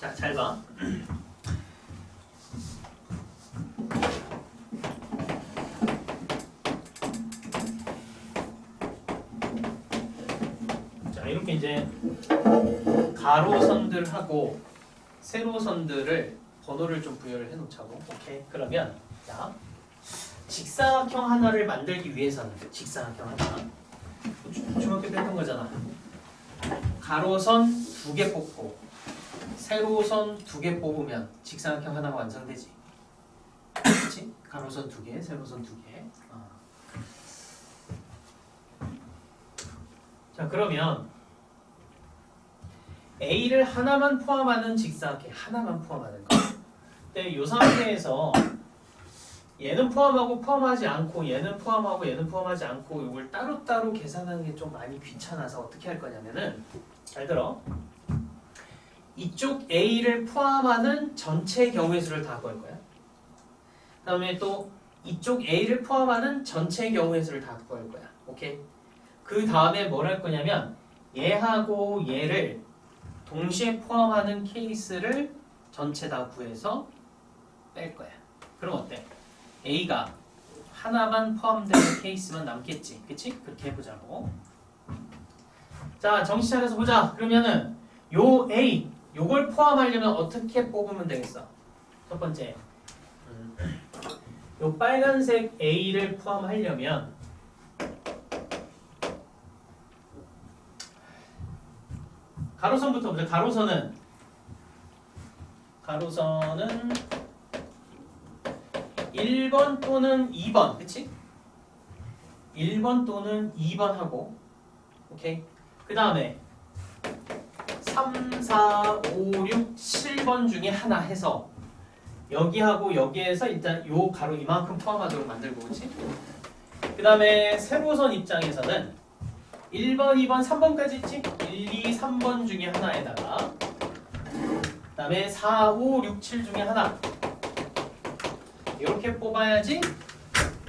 자, 잘 봐. 이렇게 이제 가로선들하고 세로선들을 번호를 좀 부여를 해놓자고. 오케이. 그러면 자, 직사각형 하나를 만들기 위해서는 직사각형 하나 중학교 때 했던 거잖아. 가로선 2개 뽑고 세로선 2개 뽑으면 직사각형 하나가 완성되지. 그렇지? 가로선 2개, 세로선 2개. 자, 그러면 A를 하나만 포함하는 직사각형 하나만 포함하는 거. 근데 이 상태에서 얘는 포함하고 포함하지 않고 얘는 포함하고 얘는 포함하지 않고 이걸 따로따로 계산하는 게 좀 많이 귀찮아서 어떻게 할 거냐면은 잘 들어. 이쪽 A를 포함하는 전체 경우의 수를 다 구할 거야. 그 다음에 또 이쪽 A를 포함하는 전체 경우의 수를 다 구할 거야. 오케이? 그 다음에 뭘 할 거냐면 얘하고 얘를 동시에 포함하는 케이스를 전체 다 구해서 뺄 거야. 그럼 어때? A가 하나만 포함되는 케이스만 남겠지. 그치? 그렇게 해보자고. 자, 정신 차려서 보자. 그러면은 요 A, 요걸 포함하려면 어떻게 뽑으면 되겠어? 첫 번째, 요 빨간색 A를 포함하려면 가로선부터 보자. 가로선은 1번 또는 2번, 그치? 1번 또는 2번 하고, 오케이? 그 다음에 3, 4, 5, 6, 7번 중에 하나 해서 여기하고 여기에서 일단 요 가로 이만큼 포함하도록 만들고, 그치? 그 다음에 세로선 입장에서는 1번, 2번, 3번까지 있지? 1, 2, 3번 중에 하나에다가 그 다음에 4, 5, 6, 7 중에 하나 이렇게 뽑아야지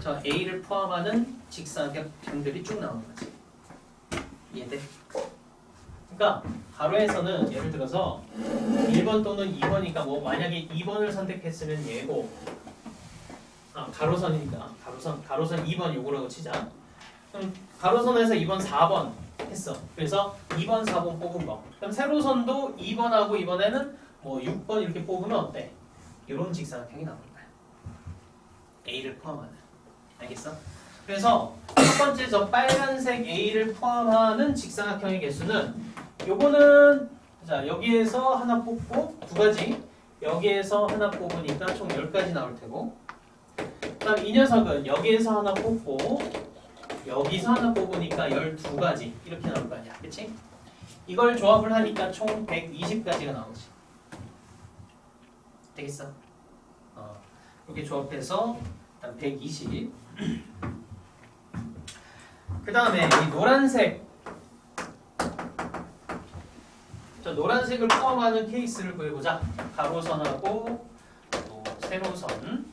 저 A를 포함하는 직사각형들이 쭉 나오는 거지. 이해돼? 그러니까 가로에서는 예를 들어서 1번 또는 2번이니까 뭐 만약에 2번을 선택했으면 얘고 가로선이니까 가로선 2번 요거라고 치자. 그럼 가로선에서 2번 4번 했어. 그래서 2번 4번 뽑은 거. 그럼 세로선도 2번하고 이번에는 뭐 6번 이렇게 뽑으면 어때? 이런 직사각형이 나오는 거야. A를 포함하는. 알겠어? 그래서 첫 번째 저 빨간색 A를 포함하는 직사각형의 개수는 요거는 자 여기에서 하나 뽑고 두 가지 여기에서 하나 뽑으니까 총 10가지 나올 테고 그 다음 이 녀석은 여기에서 하나 뽑고 여기서 하나 뽑으니까 12가지 이렇게 나올 거 아니야. 그치? 이걸 조합을 하니까 총 120가지가 나오지. 되겠어? 이렇게 조합해서 120. 그 다음에 이 노란색 저 노란색을 포함하는 케이스를 구해보자. 가로선하고 또 세로선.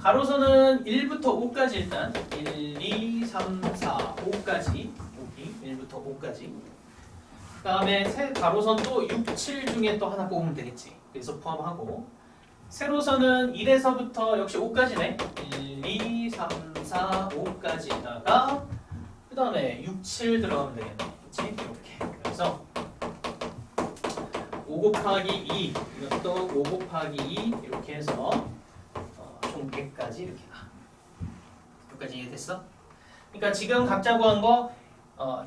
가로선은 1부터 5까지 일단 1, 2, 3, 4, 5까지 여기 1부터 5까지 그 다음에 가로선도 6, 7 중에 또 하나 뽑으면 되겠지. 그래서 포함하고 세로선은 1에서부터 역시 5까지네. 1, 2, 3, 4, 5까지다가 그 다음에 6, 7 들어가면 되겠네. 그치? 이렇게. 그래서 5 곱하기 2 이것도 5 곱하기 2 이렇게 해서 총 100까지 이렇게 가. 여기까지 이해됐어? 그러니까 지금 각자 구한 거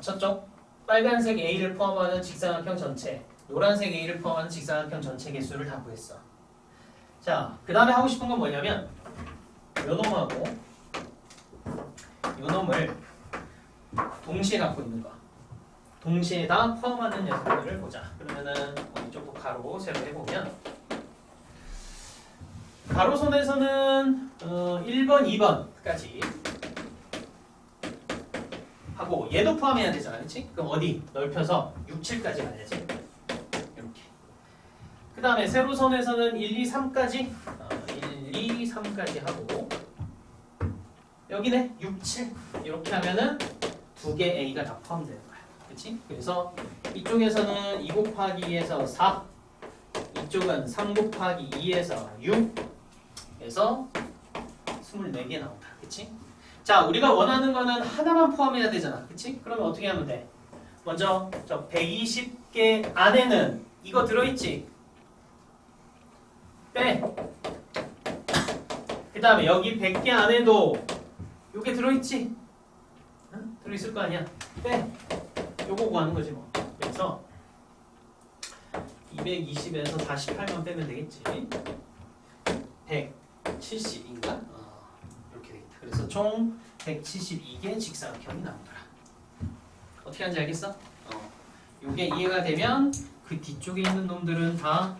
저쪽 빨간색 A를 포함하는 직사각형 전체 노란색 A를 포함하는 직사각형 전체 개수를 다 구했어. 자, 그 다음에 하고 싶은 건 뭐냐면 요 놈하고 요 놈을 동시에 갖고 있는 거 동시에 다 포함하는 녀석들을 보자. 그러면은 이쪽 가로 세로 해보면 가로선에서는 1번, 2번까지 하고 얘도 포함해야 되잖아. 그치? 그럼 어디? 넓혀서 6, 7까지 가야지. 이렇게. 그 다음에 세로선에서는 1, 2, 3까지 1, 2, 3까지 하고 여기네 6, 7 이렇게 하면은 두 개 A가 다 포함되는 거야. 그치? 그래서 이쪽에서는 2 곱하기 2에서 4 이쪽은 3 곱하기 2에서 6 그래서 24개 나온다. 그치? 자, 우리가 원하는 거는 하나만 포함해야 되잖아. 그치? 그러면 어떻게 하면 돼? 먼저 저 120개 안에는 이거 들어있지? 빼! 그 다음에 여기 100개 안에도 요게 들어있지? 응? 들어있을 거 아니야? 빼! 요거 구하는 거지 뭐. 그래서 220에서 48만 빼면 되겠지? 170인가? 이렇게 되겠다. 그래서 총 172개 직사각형이 나오더라. 어떻게 하는지 알겠어? 요게 이해가 되면 그 뒤쪽에 있는 놈들은 다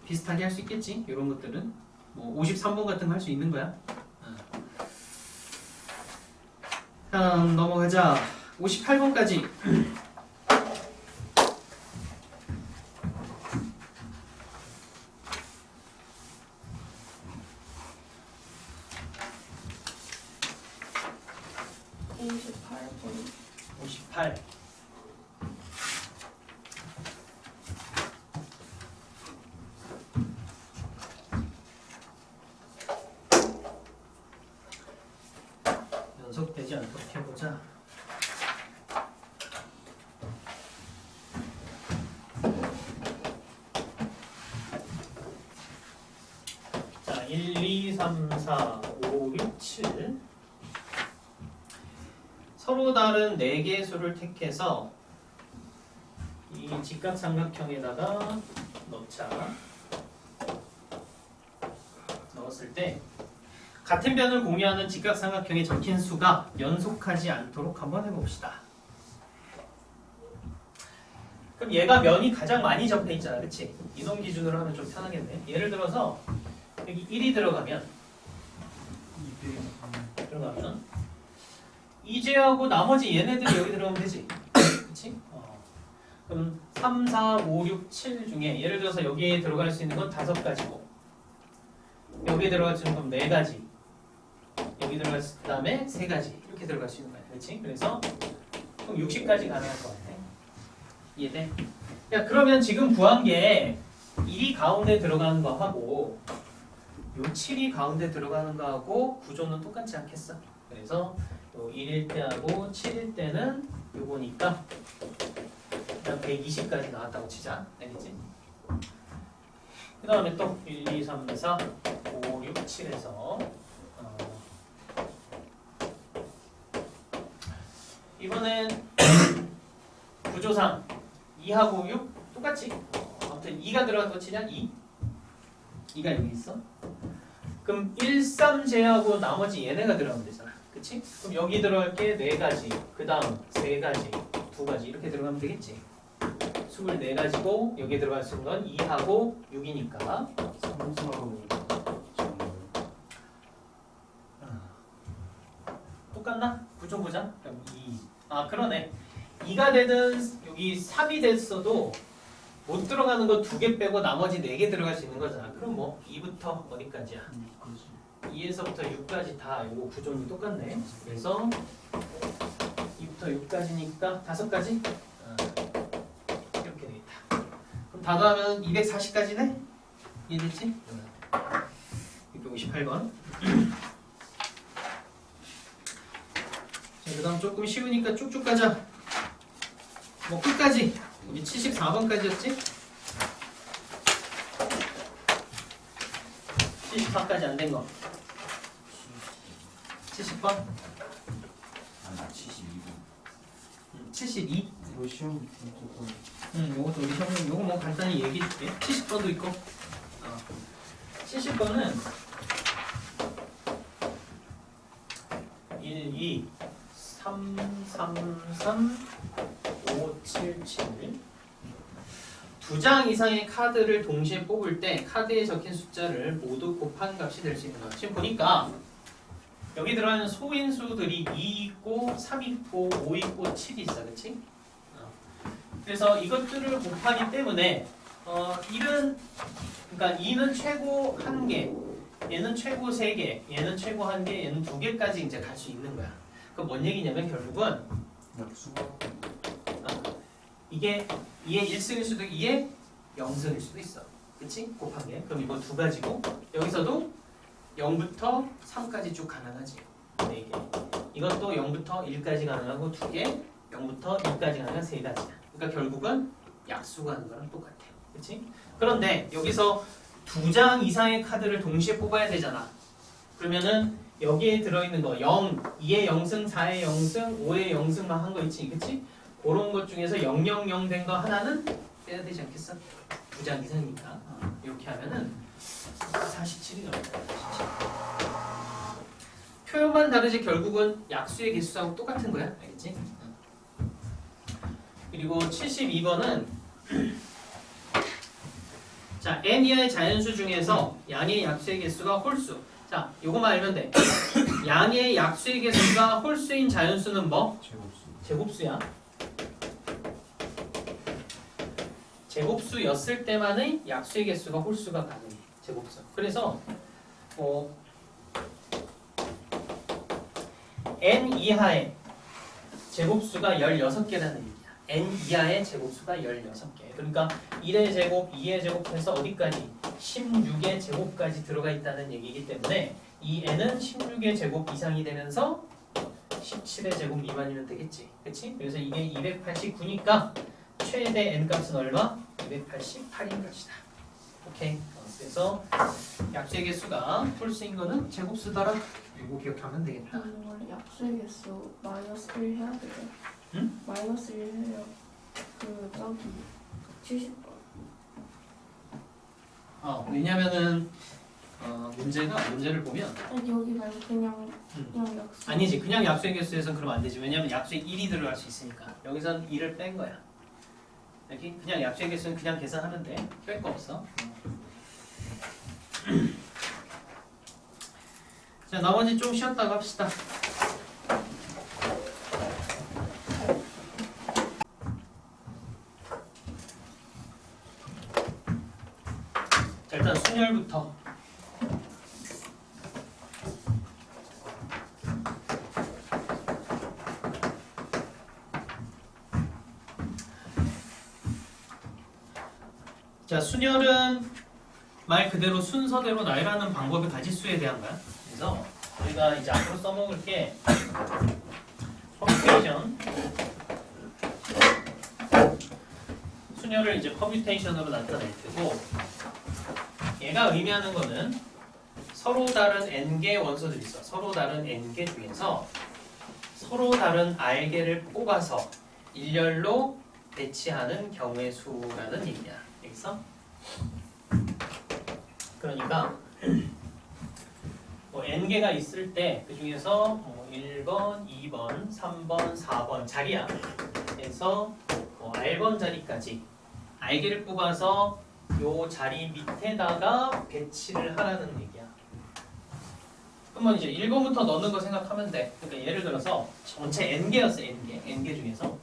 비슷하게 할 수 있겠지? 이런 것들은 뭐 53번 같은 거 할 수 있는 거야. 다음 넘어가자. 58번까지 28. 연속되지 않도록 해보자. 자, 1, 2, 3, 4, 5, 6, 7 서로 다른 4개의 수를 택해서 이 직각삼각형에다가 넣자. 넣었을 때 같은 변을 공유하는 직각삼각형에 적힌 수가 연속하지 않도록 한번 해봅시다. 그럼 얘가 면이 가장 많이 접해 있잖아, 그치? 이놈 기준으로 하면 좀 편하겠네. 예를 들어서 여기 1이 들어가면 이제하고 나머지 얘네들이 여기 들어가면 되지, 그치? 그럼 3, 4, 5, 6, 7 중에 예를 들어서 여기에 들어갈 수 있는 건 5가지고 여기에 들어갈 수 있는 건 4가지, 여기 들어갈 수 다음에 3가지 이렇게 들어갈 수 있는 거야, 그렇지? 그래서 그럼 60까지 가능할 것 같아. 이해돼? 야, 그러면 지금 구한 게 1이 가운데 들어가는 거 하고 요 7이 가운데 들어가는 거 하고 구조는 똑같지 않겠어? 그래서 요 1일 때하고 7일 때는 요거니까 일단 120까지 나왔다고 치자. 알겠지? 그 다음에 또 1, 2, 3, 4, 5, 6, 7에서 이번엔 구조상 2하고 6 똑같지? 아무튼 2가 들어간 거 치냐? 2가 여기 있어. 그럼 1, 3 제하고 나머지 얘네가 들어가면 되잖아, 그치? 그럼 여기 들어갈 게 4가지, 그 다음 3가지, 2가지 이렇게 들어가면 되겠지? 24가지고 여기 들어갈 수 있는 건 2하고 6이니까 3, 4, 5 똑같나? 구조 보자. 그럼 2. 아, 그러네. 2가 되든 여기 3이 됐어도 못 들어가는 거 2개 빼고 나머지 4개 들어갈 수 있는 거잖아. 그럼 뭐 2부터 어디까지야? 2에서부터 6까지 다 이거 구조는 똑같네. 그래서 2부터 6까지니까 5가지? 이렇게 되겠다. 그럼 다 더하면 240까지네? 이해됐지? 658번. 자, 그 다음 조금 쉬우니까 쭉쭉 가자. 뭐 끝까지. 우리 74번까지였지? 74까지 안 된 거. 70번? 아, 72번 72? 이거 시험 조금 요것도 우리 형님 요거 뭐 간단히 얘기해 줄게. 70번도 있고. 70번은 1, 2, 3, 3, 3, 5, 7, 7 두 장 이상의 카드를 동시에 뽑을 때 카드에 적힌 숫자를 모두 곱한 값이 될 수 있는 거야. 지금 보니까 여기 들어가는 소인수들이 2 있고 3 있고 5 있고 7 있어, 그렇지? 그래서 이것들을 곱하기 때문에 1은 그러니까 2는 최고 1개, 얘는 최고 3개, 얘는 최고 1개, 얘는 2개까지 이제 갈 수 있는 거야. 그럼 뭔 얘기냐면 결국은 약수가 이게 2의 1승일 수도 있고 2의 0승일 수도 있어. 그치? 곱한 게. 그럼 이거 2가지고 여기서도 0부터 3까지 쭉 가능하지. 4개. 이것도 0부터 1까지 가능하고 2개, 0부터 2까지 가능한 3가지야. 그러니까 결국은 약수가 하는 거랑 똑같아. 그치? 그런데 여기서 2장 이상의 카드를 동시에 뽑아야 되잖아. 그러면은 여기에 들어있는 거 0, 2의 0승, 4의 0승, 5의 0승만 한 거 있지, 그치? 그런 것 중에서 000 된 거 하나는 빼야 되지 않겠어? 2장 이상이니까. 이렇게 하면은 47이 나옵니다. 표현만 다르지 결국은 약수의 개수하고 똑같은 거야. 알겠지? 그리고 72번은 자, n 이하의 자연수 중에서 양의 약수의 개수가 홀수. 자, 요거만 알면 돼. 양의 약수의 개수가 홀수인 자연수는 뭐? 제곱수야. 제곱수였을 때만의 약수의 개수가 홀수가 가능해. 제곱수. 그래서 n 이하의 제곱수가 16개라는 얘기야. n 이하의 제곱수가 16개. 그러니까 1의 제곱, 2의 제곱해서 어디까지? 16의 제곱까지 들어가 있다는 얘기이기 때문에 이 n은 16의 제곱 이상이 되면서 17의 제곱 미만이면 되겠지. 그치? 그래서 이게 289니까 최대 n 값은 얼마? 288인 것이다. 오케이. 그래서 약수의 개수가 홀수인 거는 제곱수더라. 이거 기억하면 되겠다. 원래 약수의 개수 마이너스 1 해야 돼요. 응? 마이너스 1 해요. 그 저기 70번. 왜냐면은 문제를 보면 아니 여기 말고 그냥 약수. 아니지. 그냥 약수의 개수에서는 그러면 안 되지. 왜냐면 약수의 1이 들어갈 수 있으니까. 여기선 2를 뺀 거야. 여기 그냥 약수의 개수는 그냥 계산하면 돼. 뺄 거 없어. 자, 나머지 좀 쉬었다가 합시다. 자, 일단 순열부터. 자, 순열은 말 그대로 순서대로 나열하는 방법의 가지수에 대한 거야. 그래서 우리가 이제 앞으로 써먹을 게 퍼뮤테이션. 순열을 이제 퍼뮤테이션으로 나타낼 테고, 얘가 의미하는 거는 서로 다른 n개 원소들이 있어. 서로 다른 n개 중에서 서로 다른 r개를 뽑아서 일렬로 배치하는 경우의 수라는 얘기야. 알겠어? 그러니까 뭐 n개가 있을 때 그 중에서 뭐 1번, 2번, 3번, 4번 자리야. 그래서 뭐 r번 자리까지 r개를 뽑아서 요 자리 밑에다가 배치를 하라는 얘기야. 그러면 이제 1번부터 넣는 거 생각하면 돼. 그러니까 예를 들어서 전체 n개였어. n개 중에서.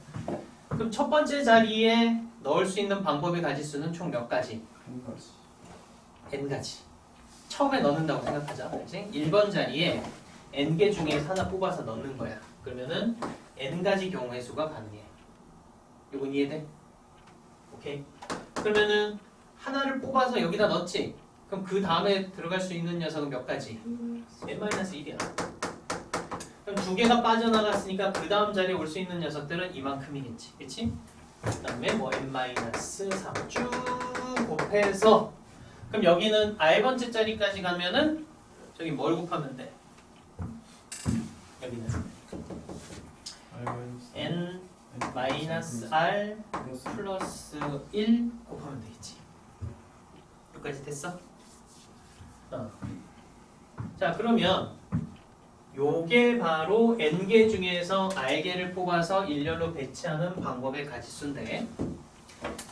그럼 첫 번째 자리에 넣을 수 있는 방법의 가지수는 총 몇 가지? 한 가지. n가지. 처음에 넣는다고 생각하자. 그치? 1번 자리에 n개 중에서 하나 뽑아서 넣는 거야. 그러면은 n가지 경우의 수가 가능해. 이건 이해돼? 오케이. 그러면은 하나를 뽑아서 여기다 넣었지? 그럼 그 다음에 들어갈 수 있는 녀석은 몇 가지? n-1이야. 그럼 두 개가 빠져나갔으니까 그 다음 자리에 올 수 있는 녀석들은 이만큼이겠지. 그치? 그 다음에 뭐 n-3 쭉 곱해서 그럼 여기는 r번째 자리까지 가면은 저기 뭘 곱하면 돼? 여기는 n-r 플러스 1 곱하면 되겠지. 여기까지 됐어? 자, 그러면 요게 바로 n개 중에서 r개를 뽑아서 일렬로 배치하는 방법의 가지수인데,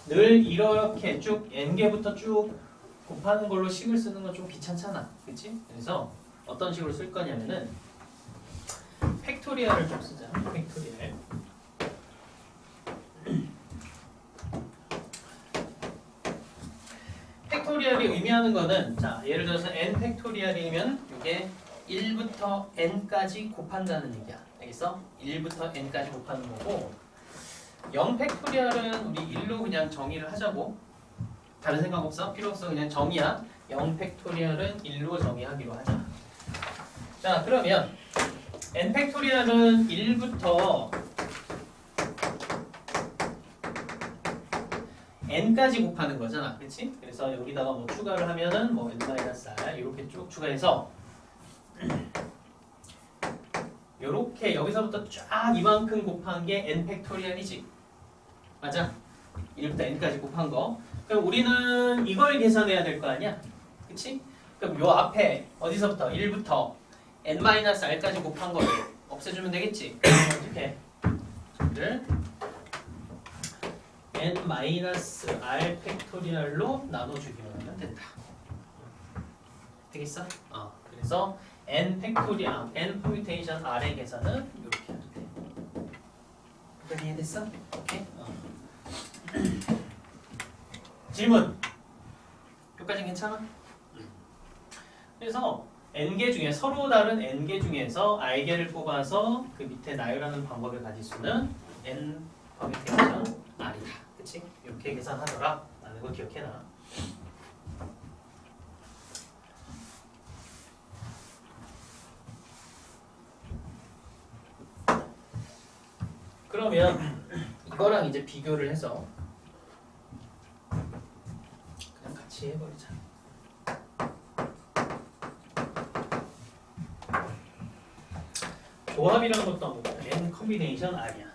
늘 이렇게 쭉 n개부터 쭉 곱하는 걸로 식을 쓰는 건 좀 귀찮잖아. 그치? 그래서 어떤 식으로 쓸 거냐면은 팩토리얼을 좀 쓰자. 팩토리얼. 팩토리얼이 의미하는 거는, 자, 예를 들어서 n 팩토리얼이면 이게 1부터 n까지 곱한다는 얘기야. 알겠어? 1부터 n까지 곱하는 거고, 0 팩토리얼은 우리 1로 그냥 정의를 하자고. 다른 생각 없어? 필요 없어. 그냥 정의야. 0 팩토리얼은 1로 정의하기로 하자. 자, 그러면 n 팩토리얼은 1부터 n까지 곱하는 거잖아. 그치? 그래서 여기다가 뭐 추가를 하면은 뭐 n-r 이렇게 쭉 추가해서 요렇게 여기서부터 쫙 이만큼 곱한 게 n 팩토리얼이지. 맞아? 1부터 n까지 곱한 거. 그럼 우리는 이걸 계산해야 될 거 아니야? 그치? 그럼 요 앞에 어디서부터? 1부터 n-r까지 곱한 거를 없애주면 되겠지? 어떻게? 를 n-r 팩토리얼로 나눠주기만 하면 된다. 되겠어? 그래서 n 팩토리얼, n 퍼뮤테이션 r의 계산은 이렇게 하면 돼. 여기까지 이해됐어? 오케이? 질문. 여기까지 괜찮아? 그래서 n개 중에 서로 다른 n개 중에서 i개를 뽑아서 그 밑에 나열하는 방법의 가지수는 n 퍼뮤테이션 r이다. 그치? 이렇게 계산하더라 라는 거 기억해놔. 그러면 이거랑 이제 비교를 해서 그냥 같이 해버리자. 조합이라는 것도 아무것도 n 커뮤니케이션 R이야.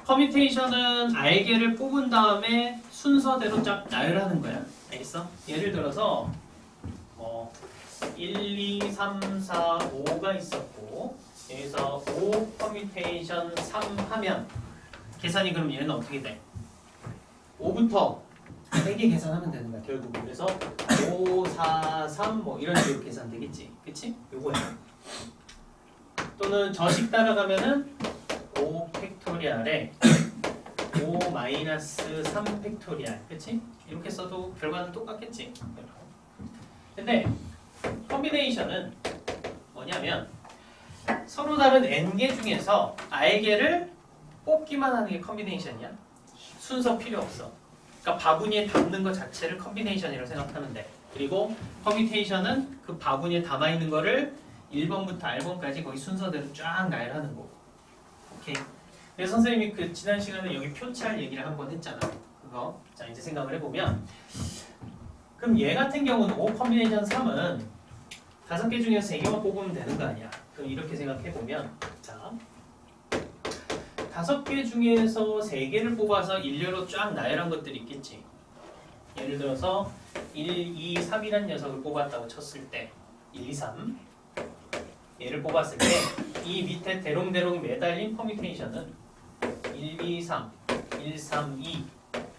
커뮤니케이션은 R개를 뽑은 다음에 순서대로 쫙 나열하는 거야. 알겠어? 예를 들어서 뭐 1, 2, 3, 4, 5가 있었고 여기서 5 커뮤니케이션 3 하면 계산이 그럼 얘는 어떻게 돼? 5부터 3개 계산하면 되는 거야 결국. 그래서 5, 4, 3 뭐 이런 식으로 계산되겠지. 그치? 요거야. 또는 저식 따라가면은 5 팩토리알에 5 마이너스 3 팩토리알. 그치? 이렇게 써도 결과는 똑같겠지. 근데 컴비네이션은 뭐냐면 서로 다른 n개 중에서 r개를 뽑기만 하는 게 컴비네이션이야. 순서 필요 없어. 그러니까 바구니에 담는 것 자체를 컴비네이션이라고 생각하면 돼. 그리고 커뮤니케이션은 그 바구니에 담아있는 거를 1번부터 R번까지 거기 순서대로 쫙 나열하는 거고. 오케이. 그래서 선생님이 그 지난 시간에 여기 표치할 얘기를 한번 했잖아. 그거. 자 이제 생각을 해보면 그럼 얘 같은 경우는 5 커뮤니케이션 3은 5개 중에서 3개만 뽑으면 되는 거 아니야. 그럼 이렇게 생각해보면 자 5개 중에서 3개를 뽑아서 일렬로 쫙 나열한 것들이 있겠지. 예를 들어서 1, 2, 3이라는 녀석을 뽑았다고 쳤을 때 1, 2, 3 얘를 뽑았을 때 이 밑에 대롱대롱 매달린 퍼뮤테이션은 1, 2, 3, 1, 3, 2,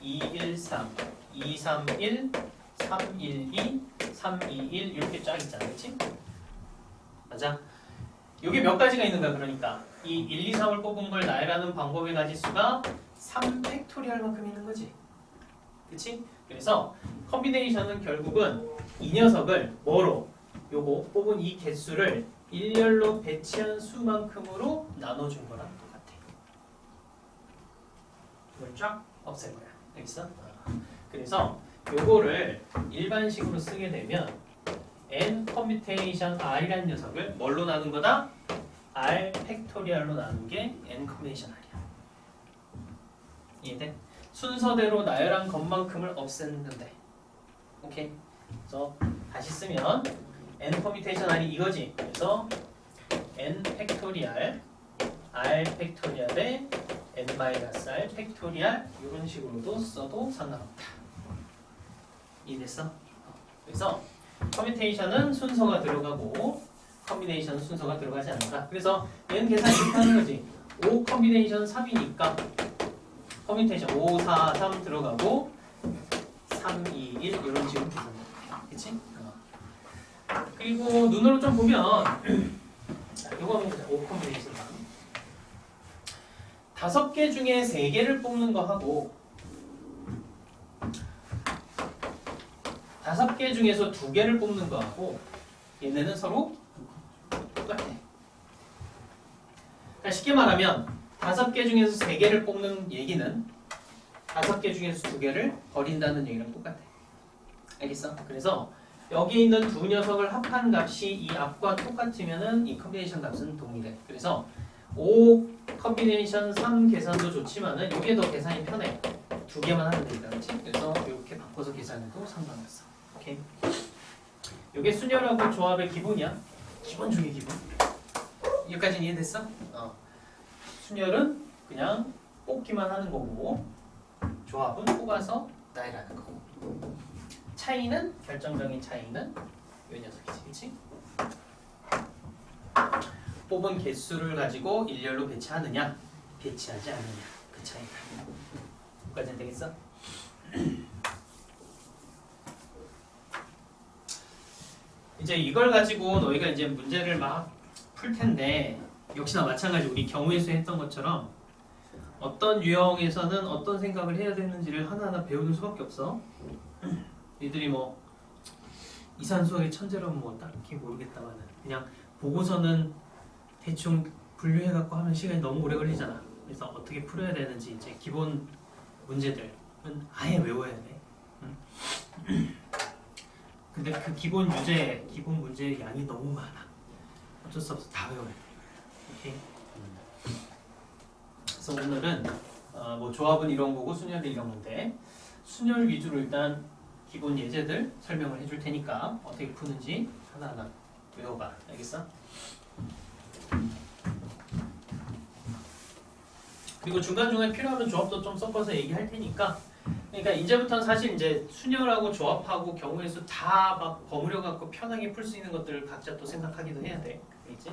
2, 1, 3, 2, 3, 1, 3, 1, 2, 3, 2, 1 이렇게 쫙 있잖아. 그치? 맞아? 이게 몇 가지가 있는 거야. 그러니까 이 1, 2, 3을 뽑은 걸 나열하는 방법의 가지수가 3팩토리얼만큼 있는 거지. 그치? 그래서 컴비네이션은 결국은 이 녀석을 뭐로? 요거 뽑은 이 개수를 일렬로 배치한 수만큼으로 나눠준 거랑 똑같아. 이걸 쫙 없앨 거야. 알겠어? 그래서 요거를 일반식으로 쓰게 되면 n 커뮤테이션 r이라는 녀석을 뭘로 나눈 거다? r 팩토리얼로 나눈 게 n 커뮤테이션 r이야. 이해돼? 순서대로 나열한 것만큼을 없앴는데. 오케이? 그래서 다시 쓰면 n 커뮤테이션 r이 이거지. 그래서 n 팩토리얼 r 팩토리얼에 n 마이너스 r 팩토리얼 이런 식으로도 써도 상관없다. 이해됐어? 그래서 커뮤테이션은 순서가 들어가고 컴비네이션은 순서가 들어가지 않는다. 그래서 얘는 계산 이렇게 하는 거지. 5 컴비네이션 3이니까 커뮤테이션 5, 4, 3 들어가고 3, 2, 1 이런 식으로 계산합니다. 그치? 그리고 눈으로 좀 보면 자, 이거 한번 보자. 5 컴비네이션 3 5개 중에 3개를 뽑는 거 하고 5개 중에서 2개를 뽑는 거 하고 얘네는 서로 똑같아. 그러니까 쉽게 말하면 5개 중에서 3개를 뽑는 얘기는 5개 중에서 2개를 버린다는 얘기랑 똑같아. 알겠어? 그래서 여기 있는 두 녀석을 합한 값이 이 앞과 똑같으면은 이 컴비네이션 값은 동일해. 그래서 5 컴비네이션 3 계산도 좋지만은 이게 더 계산이 편해. 2개만 하면 되니까. 그렇지? 그래서 이렇게 바꿔서 계산해도 상관없어. 오케이. 이게 순열하고 조합의 기본이야. 기본 중의 기본. 여기까지는 이해됐어? 순열은 그냥 뽑기만 하는 거고 조합은 뽑아서 나열하는 거고. 차이는 결정적인 차이는 이 녀석이지, 그렇지? 뽑은 개수를 가지고 일렬로 배치하느냐, 배치하지 않느냐 그 차이다. 여기까지는 되겠어? 이제 이걸 가지고 너희가 이제 문제를 막 풀 텐데 역시나 마찬가지 우리 경우의 수에 했던 것처럼 어떤 유형에서는 어떤 생각을 해야 되는지를 하나하나 배우는 수밖에 없어. 니들이 뭐 이산수학의 천재로는 뭐 딱히 모르겠다만은 그냥 보고서는 대충 분류해갖고 하면 시간이 너무 오래 걸리잖아. 그래서 어떻게 풀어야 되는지 이제 기본 문제들은 아예 외워야 돼. 응? 근데 그 기본 유제, 기본 문제의 양이 너무 많아. 어쩔 수 없어 다 외워야 돼. 오케이? 그래서 오늘은 뭐 조합은 이런 거고 순열은 이런 건데 순열 위주로 일단 기본 예제들 설명을 해줄 테니까 어떻게 푸는지 하나하나 외워봐. 알겠어? 그리고 중간중간에 필요하면 조합도 좀 섞어서 얘기할 테니까 그러니까 이제부터는 사실 이제 순열하고 조합하고 경우의 수 다 막 버무려 갖고 편하게 풀 수 있는 것들을 각자 또 생각하기도 해야 돼. 알겠지?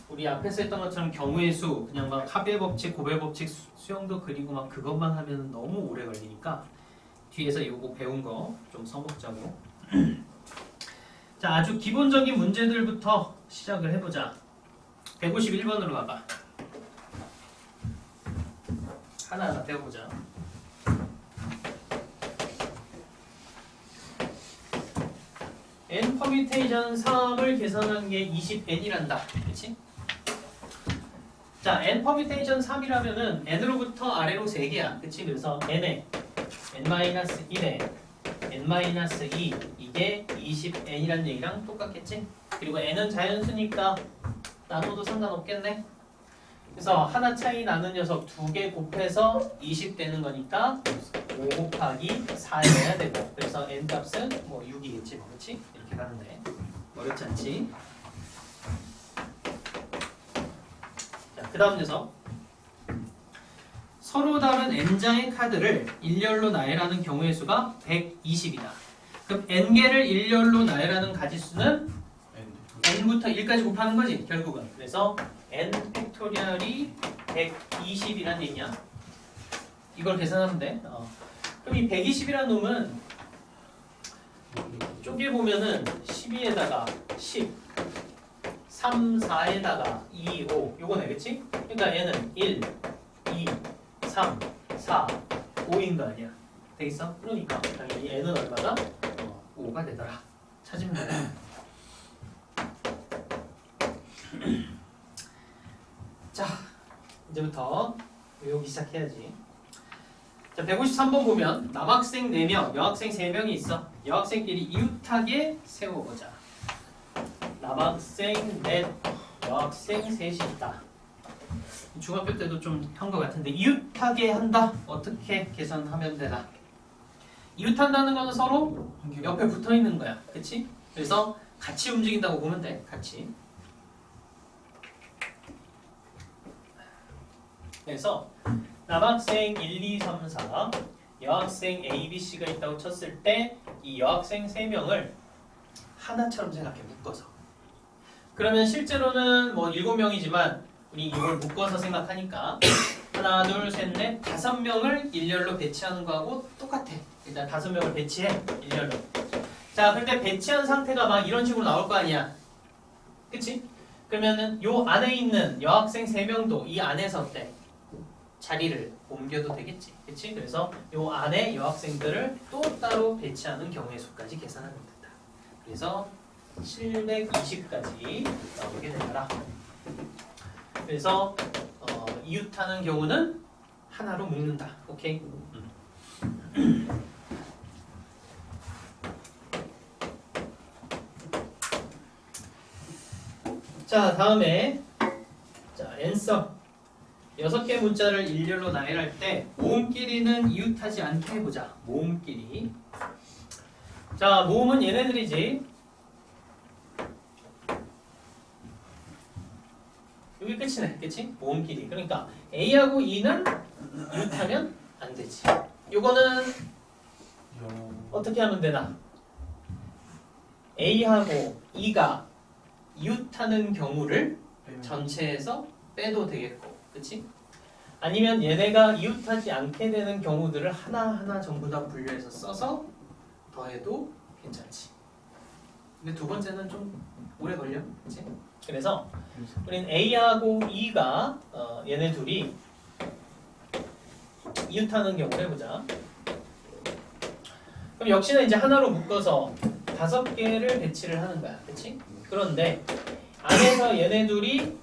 우리 앞에서 했던 것처럼 경우의 수 그냥 막 합의 법칙, 고배 법칙 수형도 그리고 막 그것만 하면 너무 오래 걸리니까 뒤에서 이거 배운 거 좀 써먹자고. 자, 아주 기본적인 문제들부터 시작을 해보자. 151번으로 가봐. 하나하나 배워보자. n 퍼뮤테이션 3을 계산한 게 20n이란다. 그치? 자, n 퍼뮤테이션 3이라면은 n으로부터 아래로 3개야. 그치? 그래서 n에 n-1에 n-2 이게 20n이란 얘기랑 똑같겠지? 그리고 n은 자연수니까 나눠도 상관없겠네. 그래서 하나 차이 나는 녀석 2개 곱해서 20 되는 거니까 5 곱하기 4 해야 되고 그래서 n 값은 뭐 6이겠지 뭐 그렇지? 이렇게 가는데 어렵지 않지? 자, 그 다음 녀석 서로 다른 n장의 카드를 일렬로 나열하는 경우의 수가 120이다. 그럼 n개를 일렬로 나열하는 가지수는 n부터 1까지 곱하는 거지 결국은. 그래서 n 팩토리얼이 120이란 얘기냐? 이걸 계산하면 돼. 그럼 이 120이라는 놈은 쪼개 보면은 12에다가 10, 3, 4에다가 2, 5 요거 되겠지? 그러니까 얘는 1, 2, 3, 4, 5인 거 아니야? 되겠어? 그러니까 당연히 n은 얼마다? 5가 되더라. 찾으면 돼. 자, 이제부터 외우기 시작해야지. 자, 153번 보면 남학생 4명, 여학생 3명이 있어. 여학생끼리 이웃하게 세워보자. 남학생 넷, 여학생 셋이 있다. 중학교 때도 좀 한 것 같은데 이웃하게 한다? 어떻게 계산하면 되나? 이웃한다는 거는 서로 옆에 붙어 있는 거야. 그치? 그래서 같이 움직인다고 보면 돼. 같이. 그래서 남학생 1, 2, 3, 4 여학생 A, B, C가 있다고 쳤을 때 이 여학생 3명을 하나처럼 생각해 묶어서. 그러면 실제로는 뭐 7명이지만 우리 이걸 묶어서 생각하니까 하나, 둘, 셋, 넷, 5명을 일렬로 배치하는 거하고 똑같아. 일단 5명을 배치해 일렬로. 자, 근데 배치한 상태가 막 이런 식으로 나올 거 아니야. 그치? 그러면은 요 안에 있는 여학생 3명도 이 안에서 어때? 자리를 옮겨도 되겠지. 그치? 그래서 요 안에 여학생들을 또 따로 배치하는 경우의 수까지 계산하면 된다. 그래서 720까지 나오게 되더라. 그래서 이웃하는 경우는 하나로 묶는다. 오케이? 자, 다음에 자, 앤서 6개 문자를 일렬로 나열할 때 모음끼리는 이웃하지 않게 해보자. 모음끼리. 자, 모음은 얘네들이지. 여기 끝이네. 그치? 모음끼리. 그러니까 A하고 E는 이웃하면 안 되지. 요거는 어떻게 하면 되나? A하고 E가 이웃하는 경우를 전체에서 빼도 되겠고, 그치? 아니면 얘네가 이웃하지 않게 되는 경우들을 하나하나 전부 다 분류해서 써서 더해도 괜찮지. 근데 두 번째는 좀 오래 걸려, 그치? 그래서 우린 A하고 E가 얘네 둘이 이웃하는 경우를 해보자. 그럼 역시나 이제 하나로 묶어서 5개를 배치를 하는 거야. 그치? 그런데 안에서 얘네 둘이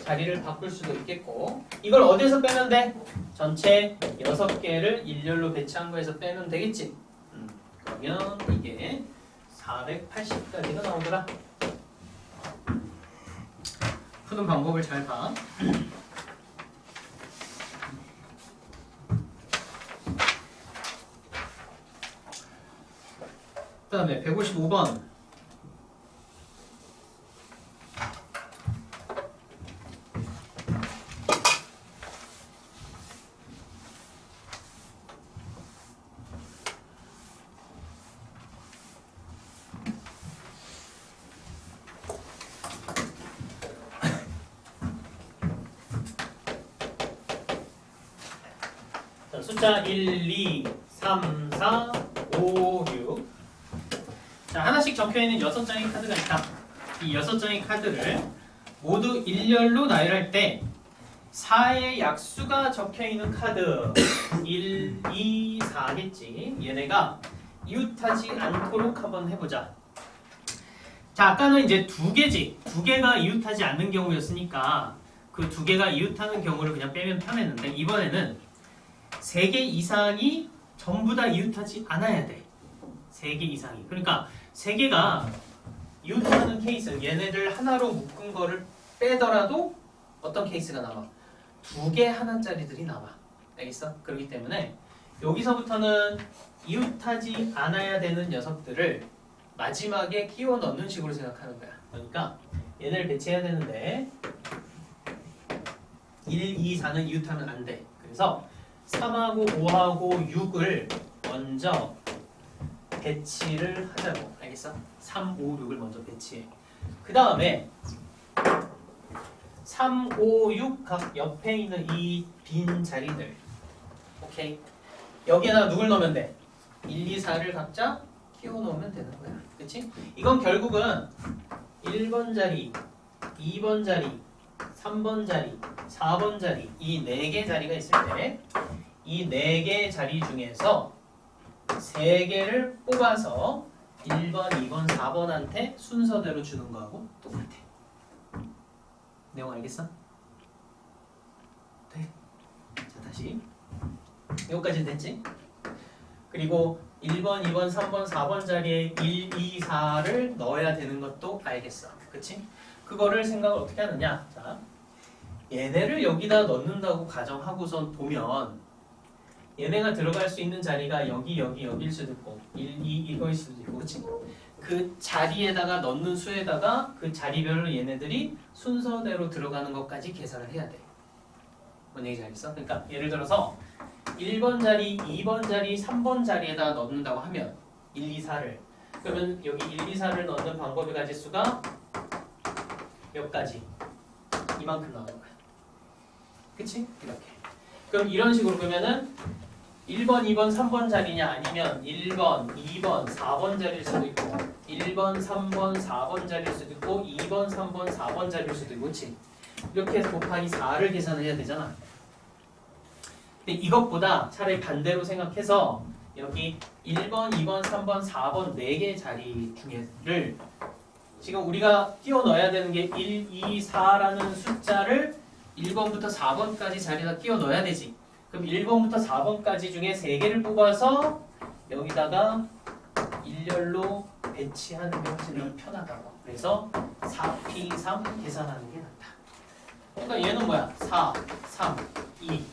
자리를 바꿀 수도 있겠고 이걸 어디서 빼면 돼? 전체 6개를 일렬로 배치한 거에서 빼면 되겠지? 그러면 이게 480까지가 나오더라. 푸는 방법을 잘 봐. 그 다음에 155번. 자, 숫자 1, 2, 3, 4, 5, 6. 자, 하나씩 적혀있는 6장의 카드가 있다. 이 6장의 카드를 모두 일렬로 나열할 때 4의 약수가 적혀있는 카드 1, 2, 4겠지. 얘네가 이웃하지 않도록 한번 해보자. 자, 아까는 이제 2개지. 2개가 이웃하지 않는 경우였으니까 그 2개가 이웃하는 경우를 그냥 빼면 편했는데 이번에는 3개 이상이 전부 다 이웃하지 않아야 돼. 3개 이상이. 그러니까 3개가 이웃하는 케이스는 얘네들 하나로 묶은 거를 빼더라도 어떤 케이스가 남아? 2개 하나짜리들이 남아. 알겠어? 그렇기 때문에 여기서부터는 이웃하지 않아야 되는 녀석들을 마지막에 끼워 넣는 식으로 생각하는 거야. 그러니까 얘네를 배치해야 되는데 1, 2, 4는 이웃하면 안 돼. 그래서 3하고 5하고 6을 먼저 배치를 하자고. 알겠어? 3, 5, 6을 먼저 배치해. 그 다음에 3, 5, 6 각 옆에 있는 이 빈 자리들. 오케이? 여기에다 누굴 넣으면 돼? 1, 2, 4를 각자 끼워 넣으면 되는 거야. 그치? 이건 결국은 1번 자리, 2번 자리, 3번 자리, 4번 자리 이 4개 자리가 있을 때 이 4개 자리 중에서 3개를 뽑아서 1번, 2번, 4번한테 순서대로 주는 거하고 똑같아. 내용 알겠어? 돼. 자, 다시. 여기까지 됐지? 그리고 1번, 2번, 3번, 4번 자리에 1, 2, 4를 넣어야 되는 것도 알겠어. 그치? 그거를 생각을 어떻게 하느냐? 자, 얘네를 여기다 넣는다고 가정하고선 보면 얘네가 들어갈 수 있는 자리가 여기, 여기, 여기일 수도 있고 1, 2, 이거일 수도 있고 그치? 그 자리에다가 넣는 수에다가 그 자리별로 얘네들이 순서대로 들어가는 것까지 계산을 해야 돼. 뭔 얘기인지 알겠어? 그러니까 예를 들어서 1번 자리, 2번 자리, 3번 자리에다 넣는다고 하면 1, 2, 4를 그러면 여기 1, 2, 4를 넣는 방법의 가지수가 몇 가지? 이만큼 나오는 거야. 그치? 이렇게. 그럼 이런 식으로 그러면은 1번, 2번, 3번 자리냐 아니면 1번, 2번, 4번 자리일 수도 있고 1번, 3번, 4번 자리일 수도 있고 2번, 3번, 4번 자리일 수도 있고 그치? 이렇게 해서 곱하기 4를 계산을 해야 되잖아. 근데 이것보다 차라리 반대로 생각해서 여기 1번, 2번, 3번, 4번 4개 자리 중에를 지금 우리가 끼워 넣어야 되는 게 1, 2, 4라는 숫자를 1번부터 4번까지 자리에다 끼워 넣어야 되지. 그럼 1번부터 4번까지 중에 3개를 뽑아서 여기다가 일렬로 배치하는 게 훨씬 더 편하다고. 그래서 4P3 계산하는 게 낫다. 그러니까 얘는 뭐야? 4, 3, 2.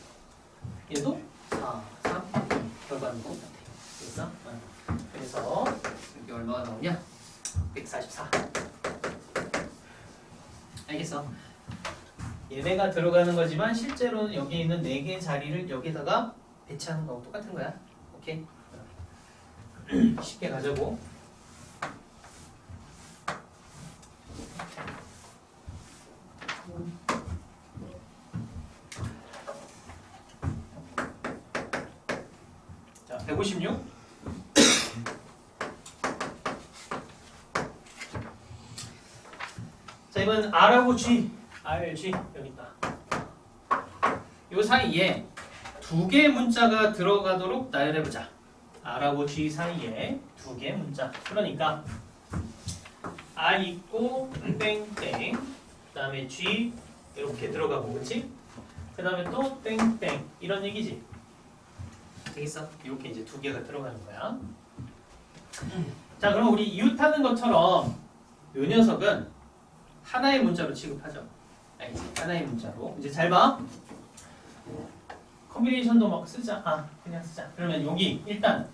얘도 4, 3, 2. 결과는 똑같아. 그래서 그래서 이게 얼마가 나오냐? 144. 알겠어? 얘네가 들어가는 거지만 실제로는 여기 있는 4개의 자리를 여기다가 배치하는 거하고 똑같은 거야. 오케이? 쉽게 가자고. 자, 156. 자, 이번 R하고 G. RG 여기 있다. 요 사이에 2개의 문자가 들어가도록 나열해보자. R하고 G 사이에 두 개의 문자. 그러니까 R 있고 땡땡 그 다음에 G 이렇게 들어가고 그치? 그 다음에 또 땡땡 이런 얘기지. 되겠어? 이렇게 이제 두 개가 들어가는 거야. 자 그럼 우리 이웃하는 것처럼 요 녀석은 하나의 문자로 취급하죠. 알겠지? 하나의 문자로. 이제 잘 봐. 컨비네이션도 막 쓰자. 그냥 쓰자. 그러면 여기 일단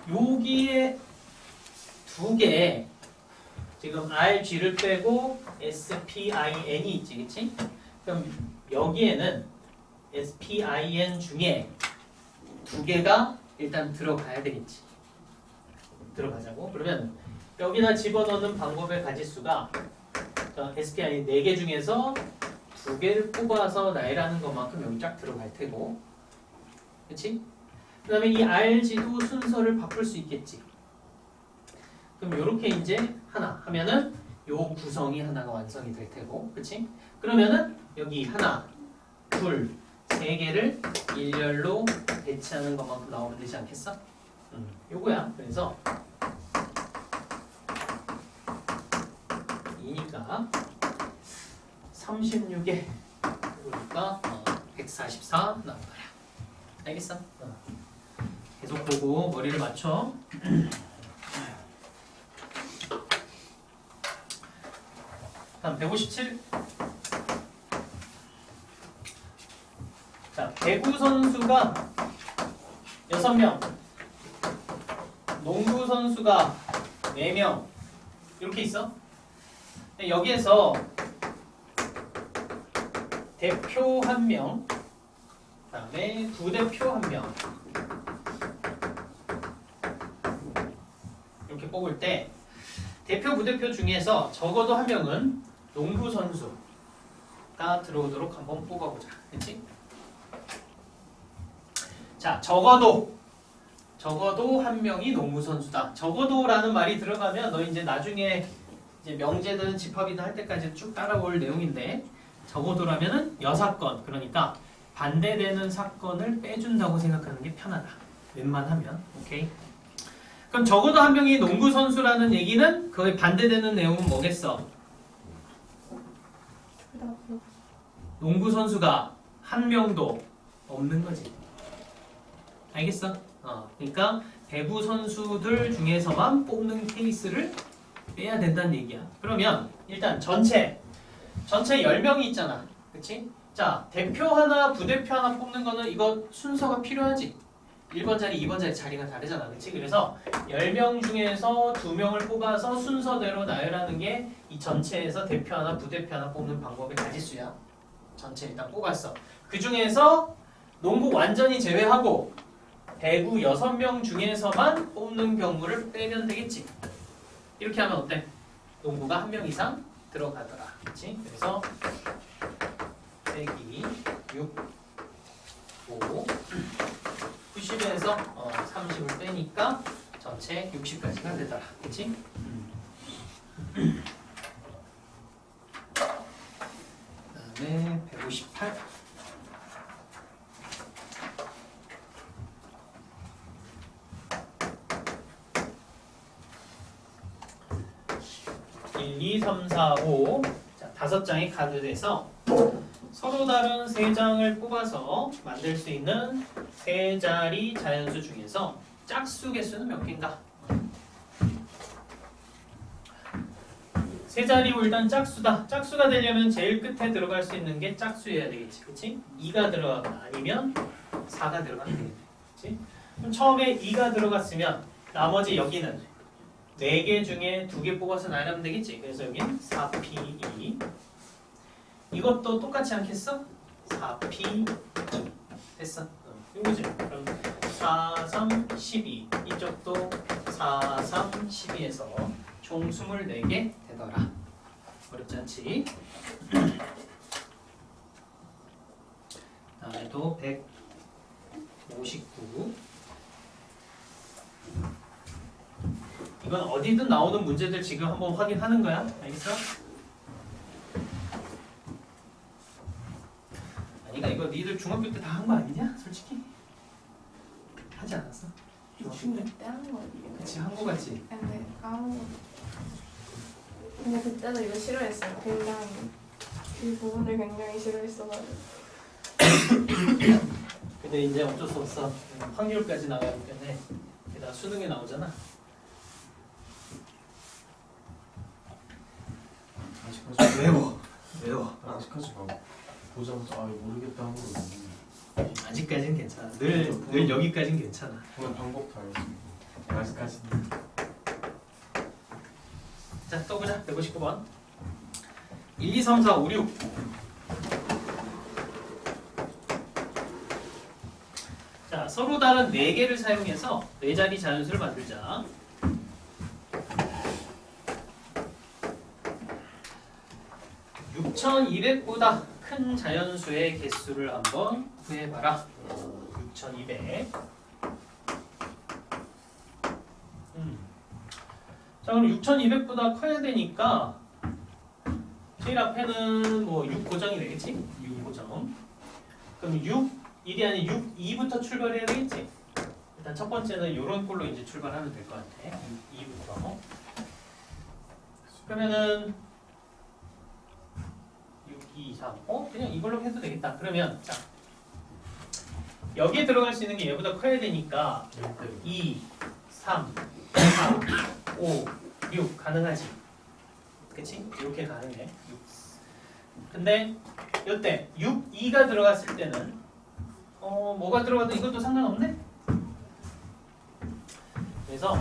여기에 두 개 지금 R, G를 빼고 S, P, I, N이 있지, 그치? 그럼 여기에는 S, P, I, N 중에 두 개가 일단 들어가야 되겠지. 들어가자고. 그러면 여기다 집어넣는 방법의 가지수가 S, P, I, 4개 중에서 두 개를 뽑아서 나열하는 것만큼 여기 쫙 들어갈 테고, 그치? 그 다음에 이 R, G도 순서를 바꿀 수 있겠지. 그럼 이렇게 이제 하나 하면은 요 구성이 하나가 완성이 될 테고, 그치? 그러면은 여기 하나, 둘, 세 개를 일렬로 배치하는 것만큼 나오면 되지 않겠어? 요거야. 그래서 2니까 36에 그러니까 144 나온 거야. 알겠어? 계속 보고 머리를 맞춰. 다음 157. 자, 배구 선수가 6명, 농구 선수가 4명 이렇게 있어. 여기에서 대표 1명, 그다음에 부대표 1명 이렇게 뽑을 때 대표 부대표 중에서 적어도 1명은 농구 선수가 들어오도록 한번 뽑아보자. 그렇지? 자, 적어도 1명이 농구 선수다. 적어도라는 말이 들어가면 너 이제 나중에 이제 명제든 집합이든 할 때까지 쭉 따라올 내용인데, 적어도라면은 여사건, 그러니까 반대되는 사건을 빼준다고 생각하는 게 편하다. 웬만하면. 오케이? 그럼 적어도 1명이 농구 선수라는 얘기는 그에 반대되는 내용은 뭐겠어? 농구 선수가 1명도 없는 거지. 알겠어? 그러니까 배구 선수들 중에서만 뽑는 케이스를 빼야 된다는 얘기야. 그러면 일단 전체 10명이 있잖아. 그치? 자, 대표 하나, 부대표 하나 뽑는 거는 이거 순서가 필요하지. 1번 자리, 2번 자리 자리가 다르잖아. 그치? 그래서 10명 중에서 2명을 뽑아서 순서대로 나열하는 게 이 전체에서 대표 하나, 부대표 하나 뽑는 방법의 가지수야. 전체 일단 뽑았어. 그 중에서 농구 완전히 제외하고 배구 6명 중에서만 뽑는 경우를 빼면 되겠지. 이렇게 하면 어때? 농구가 1명 이상 들어가더라. 그치? 그래서 빼기 6, 5, 90에서 30을 빼니까 전체 60까지가 되더라. 그치? 그 다음에 158. (1, 2, 3, 4, 5) 자, 5장의 카드에서 서로 다른 3장을 뽑아서 만들 수 있는 3자리 자연수 중에서 짝수 개수는 몇 개인가? 3자리고 일단 짝수다. 짝수가 되려면 제일 끝에 들어갈 수 있는 게 짝수여야 되겠지. 그치? 2가 들어가거나 아니면 4가 들어가면 되겠지. 그치? 그럼 처음에 2가 들어갔으면 나머지 여기는 4개 중에 2개 뽑아서 나열하면 되겠지. 그래서 여기는 4P2. 이것도 똑같지 않겠어? 4P2. 됐어. 이거지. 그럼 4, 3, 12. 이쪽도 4, 3, 12에서 총 24개 되더라. 어렵지 않지? 다음에도 159. 이건 어디든 나오는 문제들 지금 한번 확인하는 거야. 알겠어? 아니가 이거 니들 중학교 때 다 한 거 아니냐? 솔직히 하지 않았어? 쉽네. 그때 한 거지. 그치, 한거 같지? 근데 까먹어. 근데 그때도 이거 싫어했어요. 굉장히 이 부분을 굉장히 싫어했어가지고. 근데 이제 어쩔 수 없어. 확률까지 나가기 때문에 게다가 수능에 나오잖아. 아직까지 외워. 아직까지 막 보자마자 아 이거 모르겠다 하고 있는데 아직까지는 괜찮아. 늘 여기까지는 괜찮아. 그냥 방법 다 알겠습니다. 아직까지는 자, 또 보자. 159번. 1, 2, 3, 4, 5, 6. 자, 서로 다른 4개를 사용해서 4자리 자연수를 만들자. (6200보다) 큰 자연수의 개수를 한번 구해봐라. 6200. 자, 그럼 6200보다 커야 되니까 제일 앞에는 뭐 6 고정이 되겠지? 6 고정. 그럼 6, 1이 아닌 6, 2부터 출발해야 되겠지? 일단 첫 번째는 이런 꼴로 이제 출발하면 될 것 같아. 2부터. 그러면은 6, 2, 3. 그냥 이걸로 해도 되겠다. 그러면 자, 여기에 들어갈 수 있는 게 얘보다 커야 되니까 2, 3, 4, 5, 6 가능하지. 그치? 이렇게 가능해. 6. 근데 이때 6, 2가 들어갔을 때는 뭐가 들어가도 이것도 상관없네? 그래서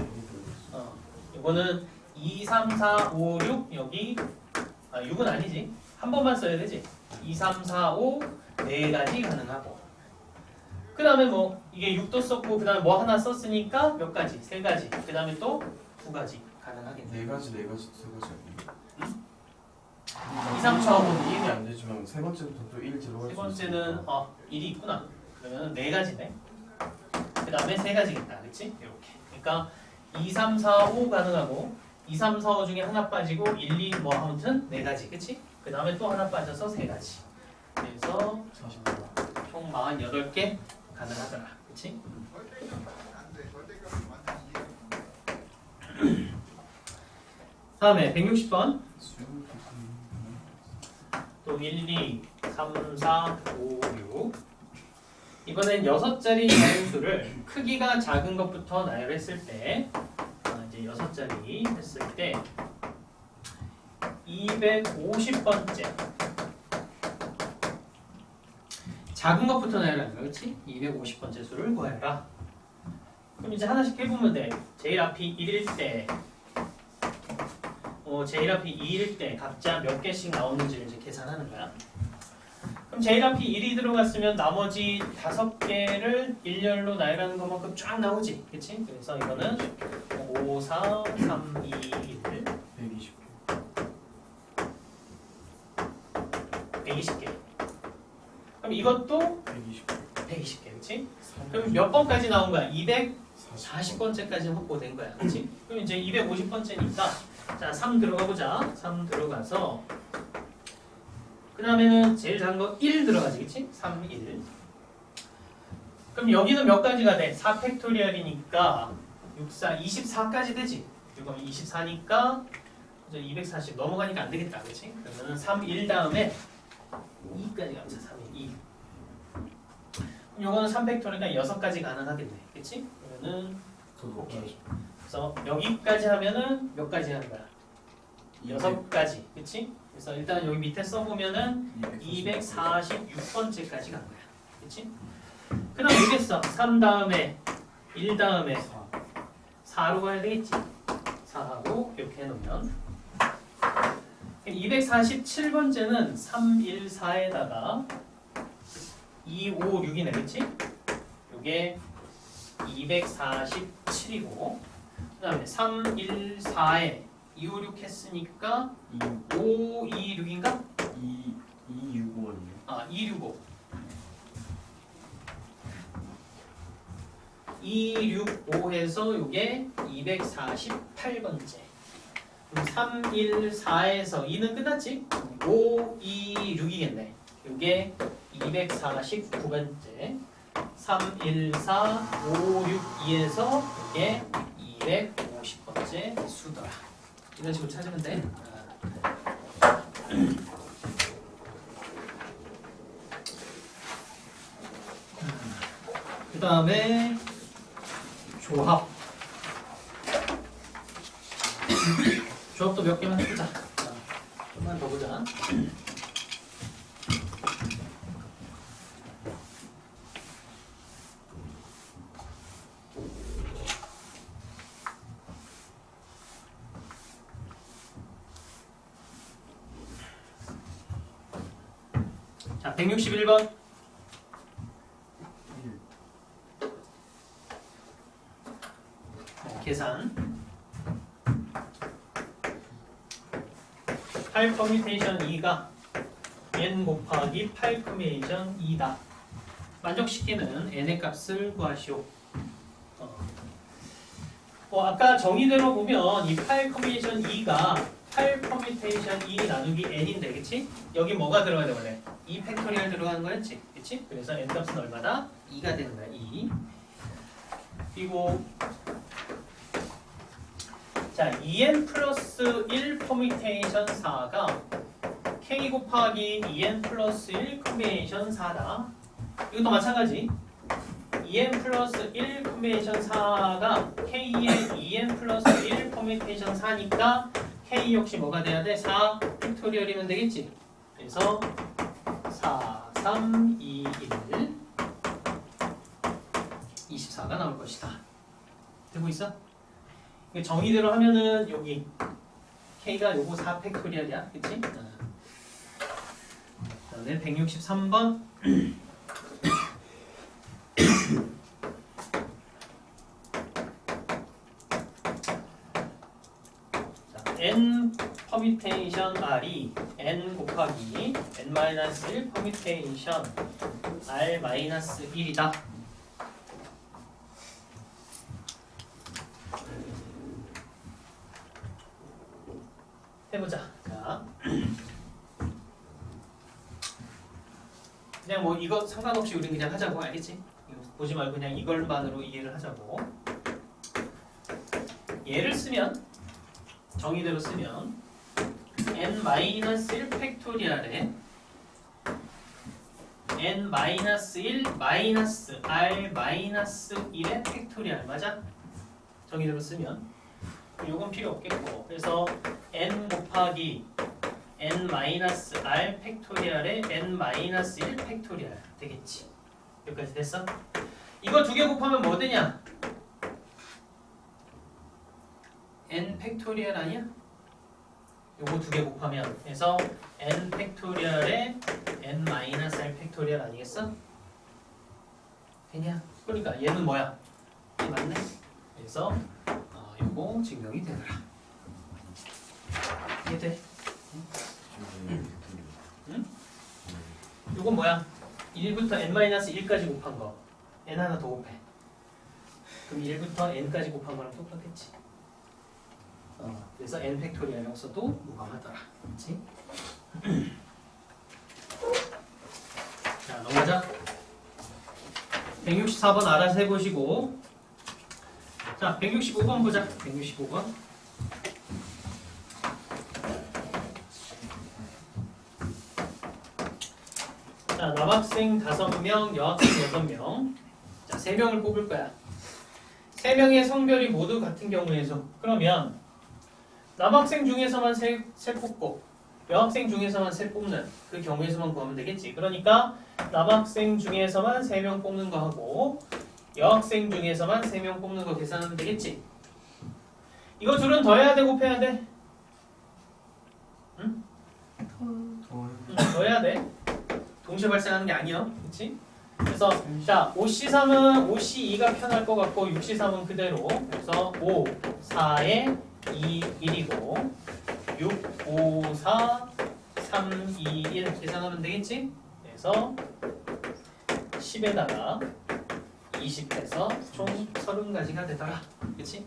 이거는 2, 3, 4, 5, 6 여기 6은 아니지. 한 번만 써야 되지. 2, 3, 4, 5 4가지 가능하고 그 다음에 뭐 이게 6도 썼고 그 다음에 뭐 하나 썼으니까 몇 가지? 3가지. 그 다음에 또 2가지 가능하겠네. 4가지, 4가지, 3가지 아니에요? 2, 3, 4, 5 1이 안 되지만 세 번째부터 또 1 들어갈 세 수 번째는 있으니까 1이 있구나. 그러면 4가지네. 그 다음에 3가지겠다. 그치? 이렇게. 그러니까 2, 3, 4, 5 가능하고 2, 3, 4, 5 중에 하나 빠지고 1, 2 뭐 아무튼 4가지. 그치? 그 다음에 또 하나 빠져서 3가지. 그래서 40번 총 48개 가능하더라. 그치? 다음에 160번. 또 1, 2, 3, 4, 5, 6. 이번엔 6자리 자연수를 크기가 작은 것부터 나열했을 때 이제 6자리 했을 때 250번째 작은 것부터 나열하는 거 그렇지? 250번째 수를 구해라. 그럼 이제 하나씩 해보면 돼. 제일 앞이 1일 때 제일 앞이 2일 때 각자 몇 개씩 나오는지를 이제 계산하는 거야. 그럼 제일 앞이 1이 들어갔으면 나머지 5개를 일렬로 나열하는 것만큼 쫙 나오지. 그치? 그래서 이거는 5, 4, 3, 2, 1 120개. 그럼 이것도 120개. 그치? 그럼 몇 번까지 나온 거야? 240번째까지 확보된 거야. 그치? 그럼 이제 250번째니까 자, 3 들어가 보자. 3 들어가서 그 다음에는 제일 작은 거 1 들어가지, 그치? 3, 1. 그럼 여기는 몇 가지가 돼? 4 팩토리얼이니까 6, 4, 24까지 되지? 이거 24니까 240 넘어가니까 안 되겠다, 그치? 그러면 3, 1 다음에 2까지 가자, 3, 2. 그럼 요거는 3 팩토리니까 6가지 가능하겠네, 그치? 그러면은 오케이. 그래서 여기까지 하면은 몇 가지 하는 거야? 6가지, 그치? 그래서 일단 여기 밑에 써보면은 246번째까지 간 거야, 그치? 그 다음 여기 써. 3 다음에 1 다음에 4로 가야 되겠지? 4하고 이렇게 해놓으면 247번째는 3, 1, 4에다가 2, 5, 6이네, 그치? 요게 247이고 그 다음에 3, 1, 4에 2, 5, 6 했으니까 5, 2, 6인가? 265원이요. 265 265 해서 요게 248번째. 그럼 3, 1, 4에서 2는 끝났지? 5, 2, 6이겠네. 요게 249번째. 3, 1, 4, 5, 6, 2에서 이게 250번째 수더라. 이런 식으로 찾으면 돼. 그 다음에 조합. 조합도 몇 개만 해보자. 좀만 더 보자. 자, 161번. 계산. 8 퍼뮤테이션 2가 n 곱하기 8 퍼뮤테이션 2다. 만족시키는 n의 값을 구하시오. 아까 정의대로 보면 이 8 퍼뮤테이션 2가 8 퍼뮤테이션 2 나누기 n인데, 그치? 여기 뭐가 들어가야 돼, 원래? 2 팩토리얼 들어가는 거였지? 그치? 그래서 n 값은 얼마다? 2가 되는 거야, 2. 그리고 자, 2n 플러스 1 퍼뮤테이션 4가 k 곱하기 2n 플러스 1 커뮤테이션 4다. 이것도 마찬가지. 2n 플러스 1 커뮤테이션 4가 k의 2n 플러스 1 퍼뮤테이션 4니까 k 역시 뭐가 돼야 돼? 4 팩토리얼이면 되겠지. 그래서 4, 3, 2, 1 24가 나올 것이다. 되고 있어? 정의대로 하면은 여기 k가 요거 4 팩토리얼이야, 그치? 그다음에 163번. 자, n 퍼뮤테이션 r이 n 곱하기 n-1 퍼뮤테이션 r-1이다. 해보자. 자, 그냥 뭐 이거 상관없이 우린 그냥 하자고, 알겠지? 이거 보지 말고 그냥 이걸만으로 이해를 하자고. 얘를 쓰면, 정의대로 쓰면 n-1 팩토리얼에 n-1 마이너스 r-1의 팩토리얼, 맞아? 정의대로 쓰면 요건 필요 없겠고, 그래서 n 곱하기 n-r 팩토리얼에 n-1 팩토리얼 되겠지. 여기까지 됐어? 이거 두 개 곱하면 뭐 되냐? n 팩토리얼 아니야? 요거 두 개 곱하면, 그래서 n 팩토리얼에 n-r 팩토리얼 아니겠어? 되냐? 그러니까 얘는 뭐야? 얘 맞네? 그래서 요거 증명이 되더라. 이해돼? 응? 요건 뭐야? 1부터 n-1까지 곱한 거. n 하나 더 곱해. 그럼 1부터 n까지 곱한 거랑 똑같겠지. 그래서 n 팩토리얼로서도 무감하더라. 그렇지? 자, 넘어가자. 164번 알아서 해보시고. 자, 165번 보자. 165번. 자, 남학생 5명, 여학생 6명. 자, 3명을 뽑을 거야. 3명의 성별이 모두 같은 경우에서, 그러면 남학생 중에서만 세 뽑고 여학생 중에서만 세 뽑는 그 경우에서만 구하면 되겠지. 그러니까 남학생 중에서만 3명 뽑는 거 하고 여학생 중에서만 3명 뽑는 거 계산하면 되겠지. 이거 둘은 더해야 돼, 곱해야 돼? 응? 더해야 돼. 동시에 발생하는 게 아니야. 그치? 그래서 자, 5C3은 5C2가 편할 것 같고 6C3은 그대로. 그래서 5, 4에 2, 1이고 6, 5, 4, 3, 2, 1 계산하면 되겠지? 그래서 10에다가 20해서 총 30가지가 되더라. 그치?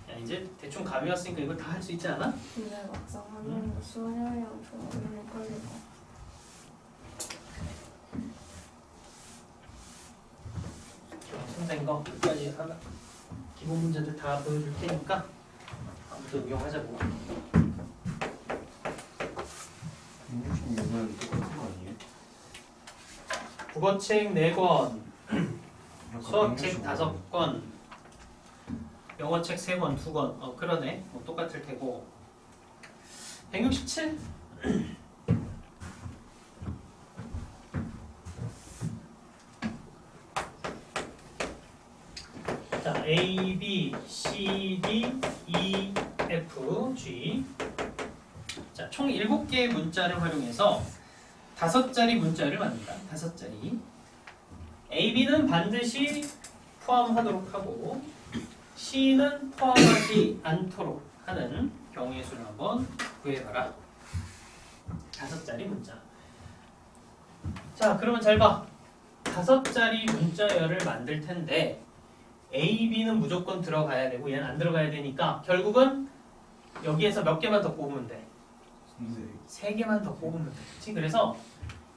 자, 이제 대충 가볍게 남이었으니까 이걸 다 할 수 있지 않아? 근데 막상 하면 수연이랑 좀 헷갈리고. 손댄 거 끝까지 하나 기본 문제들 다 보여줄 테니까 아무튼 응용하자고. 166은 똑같은 거 아니에요? 국어책 4권, 약간 수학책 165. 5권, 영어책 3권, 2권. 그러네. 뭐 똑같을 테고. 167? 자, A, B, C, D, E, F, G. 자, 총 7개의 문자를 활용해서 5자리 문자를 만든다. 5자리. A, B는 반드시 포함하도록 하고 C는 포함하지 않도록 하는 경우의 수를 한번 구해봐라. 5자리 문자. 자, 그러면 잘 봐. 5자리 문자열을 만들 텐데 A, B는 무조건 들어가야 되고 얘는 안 들어가야 되니까 결국은 여기에서 몇 개만 더 뽑으면 돼. 3개만 더 뽑으면 돼. 그치? 그래서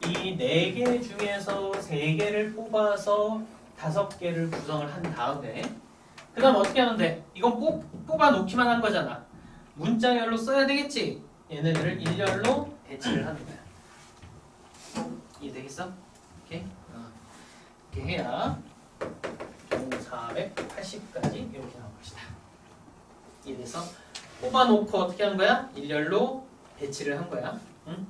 이 4개 중에서 3개를 뽑아서 5개를 구성을 한 다음에 그 다음 어떻게 하면 돼? 이건 뽑아 놓기만 한 거잖아. 문자열로 써야 되겠지? 얘네들을 일렬로 배치를 하는 거야. 이해되겠어? 오케이? 이렇게 해야 총 480까지 이렇게 나올 것이다. 이래서 뽑아놓고 어떻게 하는 거야? 일렬로 배치를 한 거야. 응?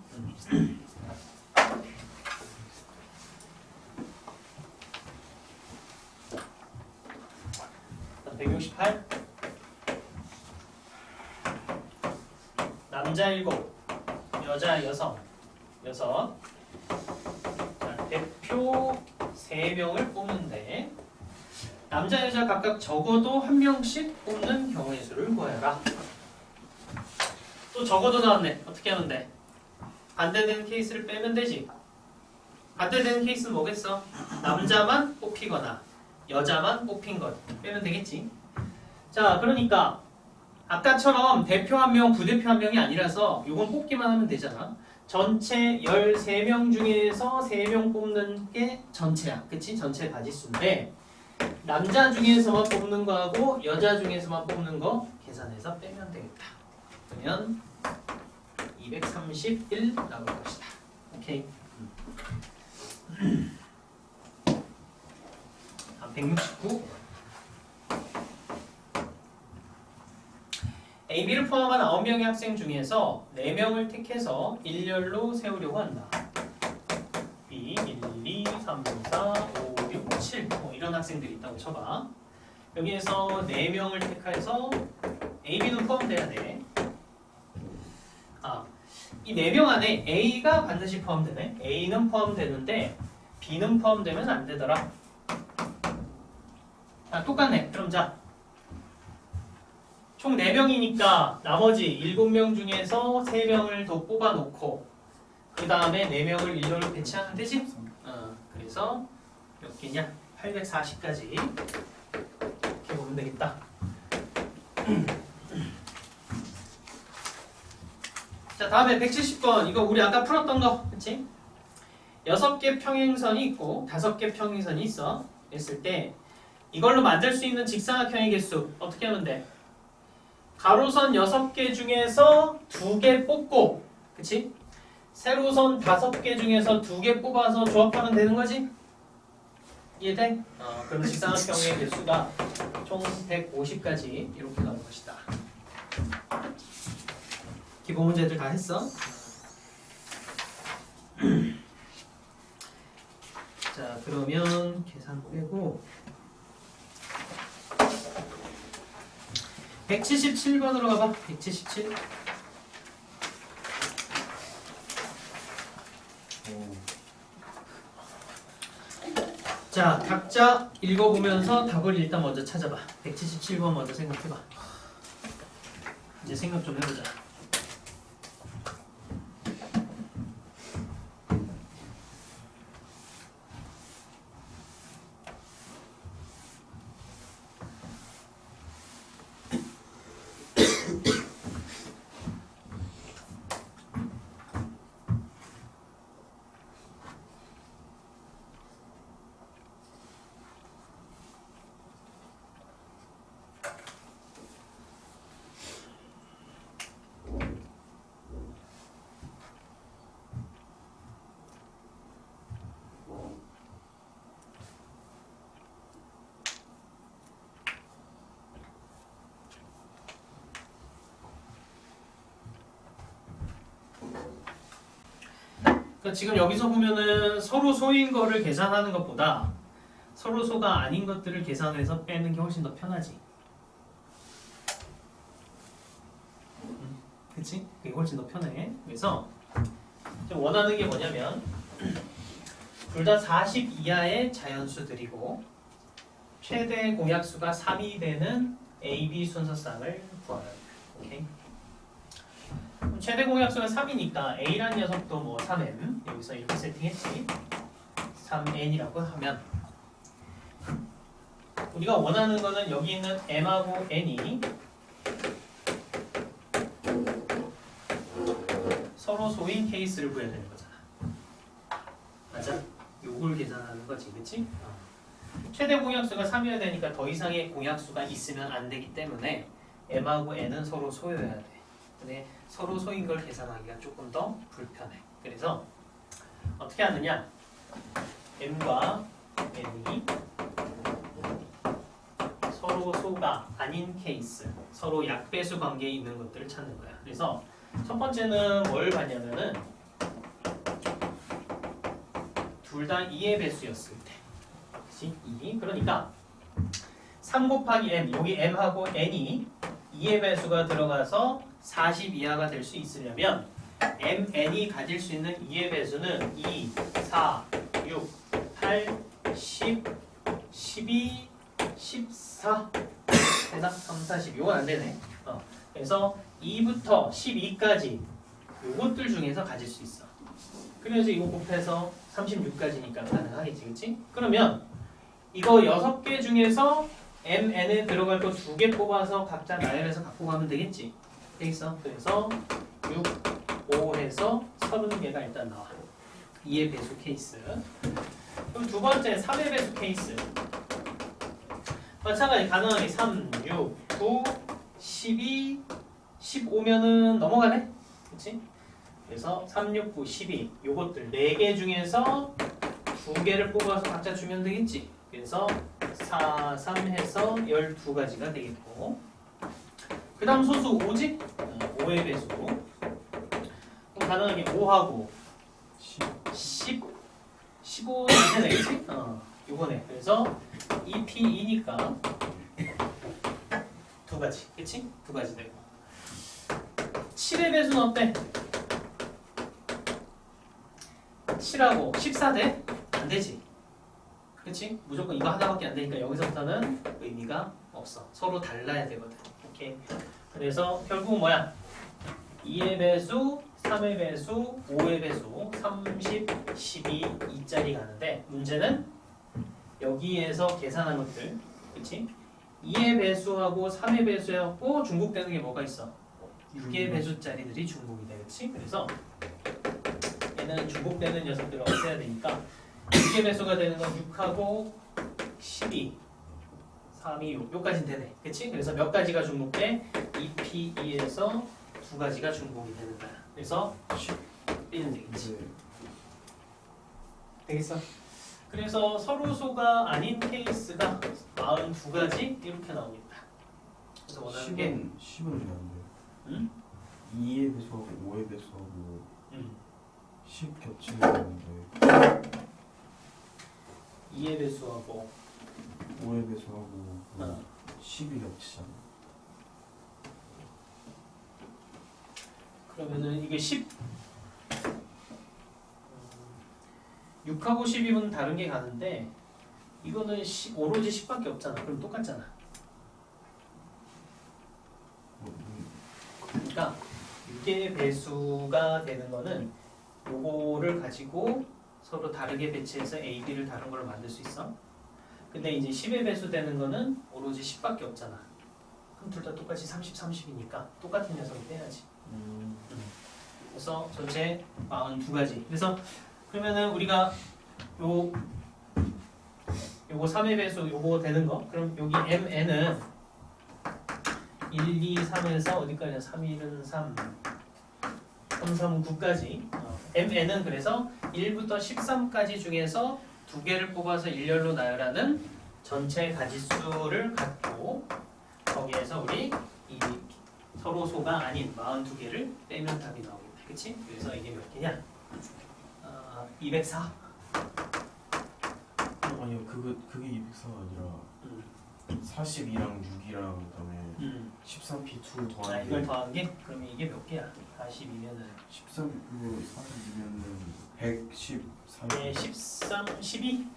168 남자 7 여자 6 자, 대표 3명을 뽑는데 남자 여자 각각 적어도 1명씩 뽑는 경우의 수를 구해라. 또 적어도 나왔네. 어떻게 하면 돼? 반대되는 케이스를 빼면 되지. 반대되는 케이스는 뭐겠어? 남자만 뽑히거나 여자만 뽑힌 것 빼면 되겠지. 자, 그러니까 아까처럼 대표 1명, 부대표 1명이 아니라서 이건 뽑기만 하면 되잖아. 전체 13명 중에서 3명 뽑는 게 전체야. 그치? 전체 가지수인데 남자 중에서만 뽑는 거하고 여자 중에서만 뽑는 거 계산해서 빼면 되겠다. 그러면 231 나올 것이다. 오케이. 169 A, B를 포함한 9명의 학생 중에서 4명을 택해서 일렬로 세우려고 한다. B, 1, 2, 3, 4, 5, 6, 7 이런 학생들이 있다고 쳐봐. 여기에서 4명을 택해서 A, B는 포함돼야 돼. 이 4명 안에 A가 반드시 포함되네. A는 포함되는데 B는 포함되면 안 되더라. 똑같네. 그럼 자, 총 4명이니까 나머지 7명 중에서 3명을 더 뽑아놓고 그 다음에 4명을 일렬로 배치하면 되지? 그래서 몇 개냐? 840까지 이렇게 보면 되겠다. 자, 다음에 170번. 이거 우리 아까 풀었던 거. 그치? 6개 평행선이 있고 5개 평행선이 있어. 했을 때 이걸로 만들 수 있는 직사각형의 개수 어떻게 하면 돼? 가로선 6개 중에서 2개 뽑고, 그치? 세로선 5개 중에서 2개 뽑아서 조합하면 되는 거지? 이해돼? 그럼 직사각형의 개수가 총 150까지 이렇게 나올 것이다. 기본 문제들 다 했어? 자, 그러면 계산 빼고 177번으로 가봐. 177. 자, 각자 읽어보면서 답을 일단 먼저 찾아봐. 177번 먼저 생각해봐. 이제 생각 좀 해보자. 그러니까 지금 여기서 보면은 서로 소인 거를 계산하는 것보다 서로 소가 아닌 것들을 계산해서 빼는 게 훨씬 더 편하지. 그치? 그게 훨씬 더 편해. 그래서 지금 원하는 게 뭐냐면 둘 다 40 이하의 자연수들이고 최대 공약수가 3이 되는 A, B 순서쌍을 구하라. 오케이? 그럼 최대 공약수가 3이니까 A라는 녀석도 뭐 3M 여기서 이렇게 세팅했지. 3N이라고 하면 우리가 원하는 거는 여기 있는 M하고 N이 서로 소인 케이스를 구해야 되는 거잖아. 맞아? 요걸 계산하는 거지, 그치? 최대 공약수가 3이어야 되니까 더 이상의 공약수가 있으면 안 되기 때문에 M하고 N은 서로 소여야 돼. 근데 서로 소인 걸 계산하기가 조금 더 불편해. 그래서 어떻게 하느냐? M과 N이 서로 소가 아닌 케이스, 서로 약배수 관계에 있는 것들을 찾는 거야. 그래서 첫 번째는 뭘 봤냐면은 둘 다 2의 배수였을 때, 그치? 2. 그러니까 3 곱하기 m, 여기 m하고 n이 2의 배수가 들어가서 40 이하가 될 수 있으려면 mn이 가질 수 있는 2의 배수는 2, 4, 6, 8, 10, 12, 14 되나? 3, 4, 10 이건 안 되네. 그래서 2부터 12까지 요것들 중에서 가질 수 있어. 그래서 이거 곱해서 36까지니까 가능하겠지, 그치? 그러면 이거 6개 중에서 mn에 들어갈 거 2개 뽑아서 각자 나열해서 갖고 가면 되겠지? 되겠어? 그래서 6, 5 해서 30개가 일단 나와. 2의 배수 케이스. 그럼 두 번째 3의 배수 케이스. 마찬가지 가능하게 3, 6, 9, 12, 15면은 넘어가네? 그치? 그래서 3, 6, 9, 12 요것들 4개 중에서 2개를 뽑아서 각자 주면 되겠지? 그래서 4, 3 해서 12가지가 되겠고 그 다음 소수 5지? 5의 배수. 그럼 가능하게 5하고 10, 15 이렇게 되겠지? 요거네. 그래서 2P2니까 2가지. 그치? 2가지 되고 7의 배수는 어때? 7하고 14 돼? 안 되지. 그치? 무조건 이거 하나밖에 안 되니까 여기서부터는 의미가 없어. 서로 달라야 되거든. 오케이. 그래서 결국 뭐야? 2의 배수, 3의 배수, 5의 배수, 30, 12, 2짜리 가는데 문제는 여기에서 계산한 것들. 그치? 2의 배수하고 3의 배수하고 중복되는 게 뭐가 있어? 6의 배수짜리들이 중복이 돼. 그치? 그래서 얘는 중복되는 녀석들을 없애야 되니까 6의 배수가 되는 건 6하고 12, 3이 6, 요까지는 되네. 그치? 그래서 몇 가지가 중복돼? 2P2에서 2가지가 중복이 되는 거야. 그래서 10B는 되겠지. 되겠어? 그래서 서로소가 아닌 케이스가 42가지 이렇게 나옵니다. 그래서 원하는 게 10은 왜 안 돼요? 응? 2의 배수하고 5의 배수하고 10 겹치는 건데 2의 배수하고 5의 배수하고 어. 10이 겹치잖아. 그러면은 이게 10 6하고 12는 다른 게 가는데 이거는 오로지 10밖에 없잖아. 그럼 똑같잖아. 그러니까 6의 배수가 되는 거는 요거를 가지고 서로 다르게 배치해서 A, B를 다른 걸로 만들 수 있어. 근데 이제 10의 배수 되는 거는 오로지 10밖에 없잖아. 그럼 둘 다 똑같이 30, 30이니까 똑같은 녀석을 빼야지. 그래서 전체 42가지. 그래서 그러면은 우리가 요거 3의 배수 요거 되는 거. 그럼 여기 MN은 1, 2, 3에서 어디까지야? 3, 1은 3, 3, 3은 9까지. MN은 그래서 1부터 13까지 중에서 2개를 뽑아서 일렬로 나열하는 전체 가지수를 갖고 거기에서 우리 이 서로 소가 아닌 42개를 빼면 답이 나오겠다. 그치? 그래서 이게 몇 개냐? 204? 아니요 그게 204가 아니라 음. 42랑 6이랑 그다음에 13p2 아, 더하는 이걸 게 더한 게? 그러면 이게 몇 개야? 42면은 13이고 42면은 113. 네, 13, 12?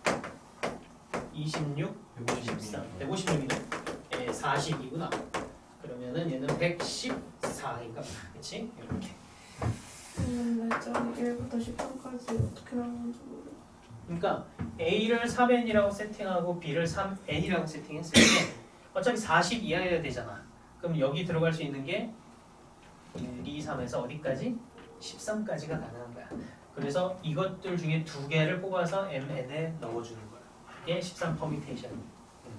26? 13, 156이네. 예, 42구나. 그러면은 얘는 114인가? 그치? 이렇게. 근데 저기 1부터 10번까지 어떻게 나오는지 모르겠어. 그러니까 A를 3N이라고 세팅하고 B를 3N이라고 세팅했을 때 어차피 40 이하여야 되잖아. 그럼 여기 들어갈 수 있는 게 1, 2, 3에서 어디까지? 13까지가 가능한 거야. 그래서 이것들 중에 두 개를 뽑아서 MN에 넣어주는 거야. 이게 13 퍼미테이션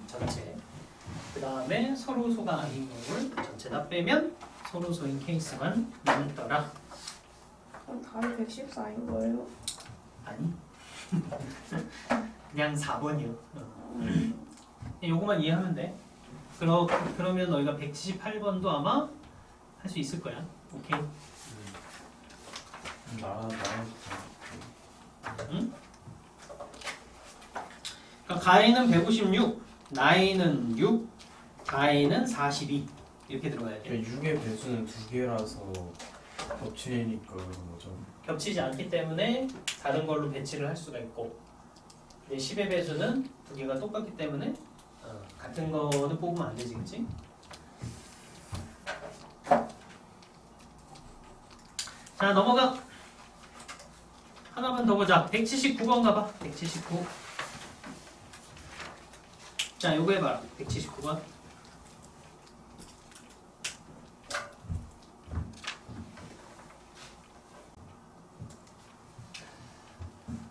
전체. 그 다음에 서로소가 아닌 경우를 전체 다 빼면 서로소인 케이스만 남더라. 그럼 답이 114인 거예요? 아니 그냥 4번이요. 요거만 이해하면 돼. 그러면 너희가 178번도 아마 할 수 있을 거야. 오케이. 응? 그러니까 가에는 156, 나에는 6, 다에는 42 이렇게 들어가야 돼. 6의 배수는 두 개라서 겹치니까 그런 거죠. 겹치지 않기 때문에 다른 걸로 배치를 할 수가 있고 10의 배수는 두 개가 똑같기 때문에 같은 거는 뽑으면 안 되지, 그치? 자, 넘어가. 하나만 더 보자. 179번 가봐. 179. 자, 요거 해봐라. 179번.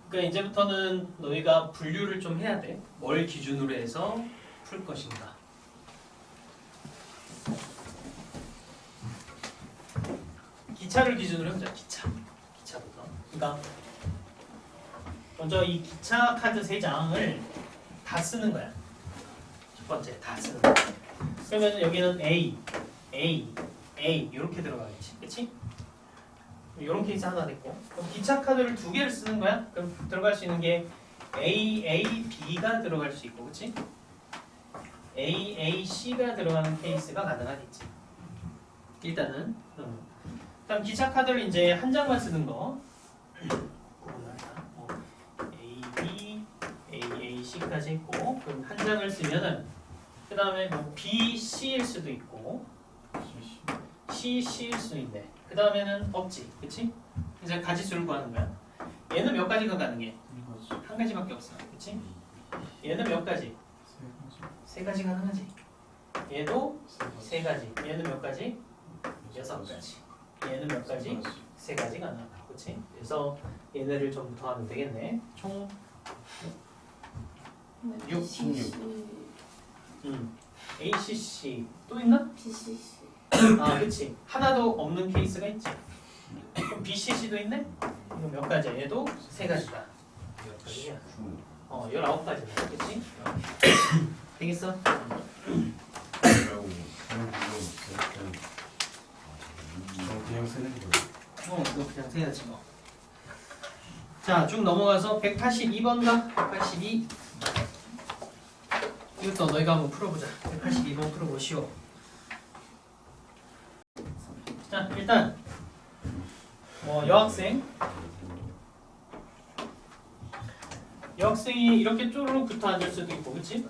그러니까 이제부터는 너희가 분류를 좀 해야 돼. 뭘 기준으로 해서 풀 것인가. 기차를 기준으로 해보자. 기차부터. 그러니까 먼저 이 기차 카드 3장을 다 쓰는 거야. 첫 번째 다 쓰는 거야. 그러면 여기는 A 이렇게 들어가겠지. 그치? 이런 케이스 하나 됐고, 그럼 기차 카드를 2개를 쓰는 거야? 그럼 들어갈 수 있는 게 B가 들어갈 수 있고, 그치? C가 들어가는 케이스가 가능하겠지. 일단은. 그다음 기차 카드를 이제 한 장만 쓰는 거. C까지 있고, 그럼 한 장을 쓰면은 그 다음에 뭐 B, C일 수도 있고, C일 수도 있네. 그 다음에는 없지, 그치? 이제 가지수를 구하는 거야. 얘는 몇 가지가 가능해? 한 가지밖에 없어, 그치? 얘는 몇 가지? 세 가지 가능하지. 얘도 세 가지. 얘는 몇 가지? 6가지. 얘는 몇 가지? 3가지 가능하다, 그치? 그래서 얘네를 좀 더하면 되겠네. 총 6, 16. ACC 또 있나? BCC. 아, 그치. 하나도 없는 케이스가 있지. 그럼 BCC도 있네? 이거 몇 가지야? 얘도 3가지다. 10가지야. 19가지네. 그치? 되겠어? 그냥 쓰는 거예요. 이거 그냥 세야지 뭐. 자, 쭉 넘어가서 182번가? 182. 이것도 너희가 한번 풀어보자. 182번 풀어보시오. 자, 일단 여학생이 이렇게 쪼르륵 붙어 앉을 수도 있고, 그치?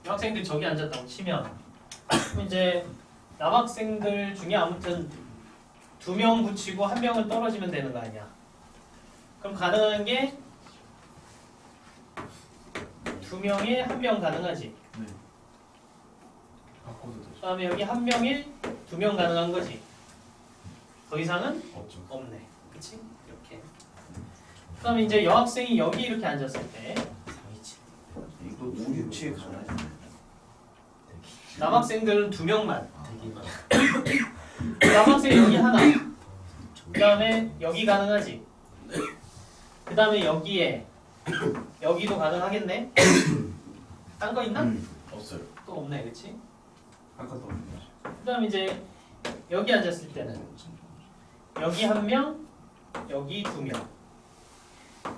여학생들 저기 앉았다고 치면 이제 남학생들 중에 아무튼 2명 붙이고 1명은 떨어지면 되는 거 아니야. 그럼 가능한 게 2명에 1명 가능하지. 네. 바꿔도 되죠. 그 다음에 여기 1명에 2명 가능한 거지. 더 이상은 없죠. 없네. 그치? 이렇게. 그 다음에 이제 여학생이 여기 이렇게 앉았을 때 이거 5, 6, 7 가나요? 남학생들은 2명만. 남학생 여기 하나. 그 다음에 여기 가능하지. 그 다음에 여기에 여기도 가능하겠네. 딴 거 있나? 없어요. 또 없네, 그치? 아까도 없는데. 그 다음에 이제 여기 앉았을 때는 여기 1명, 여기 2명,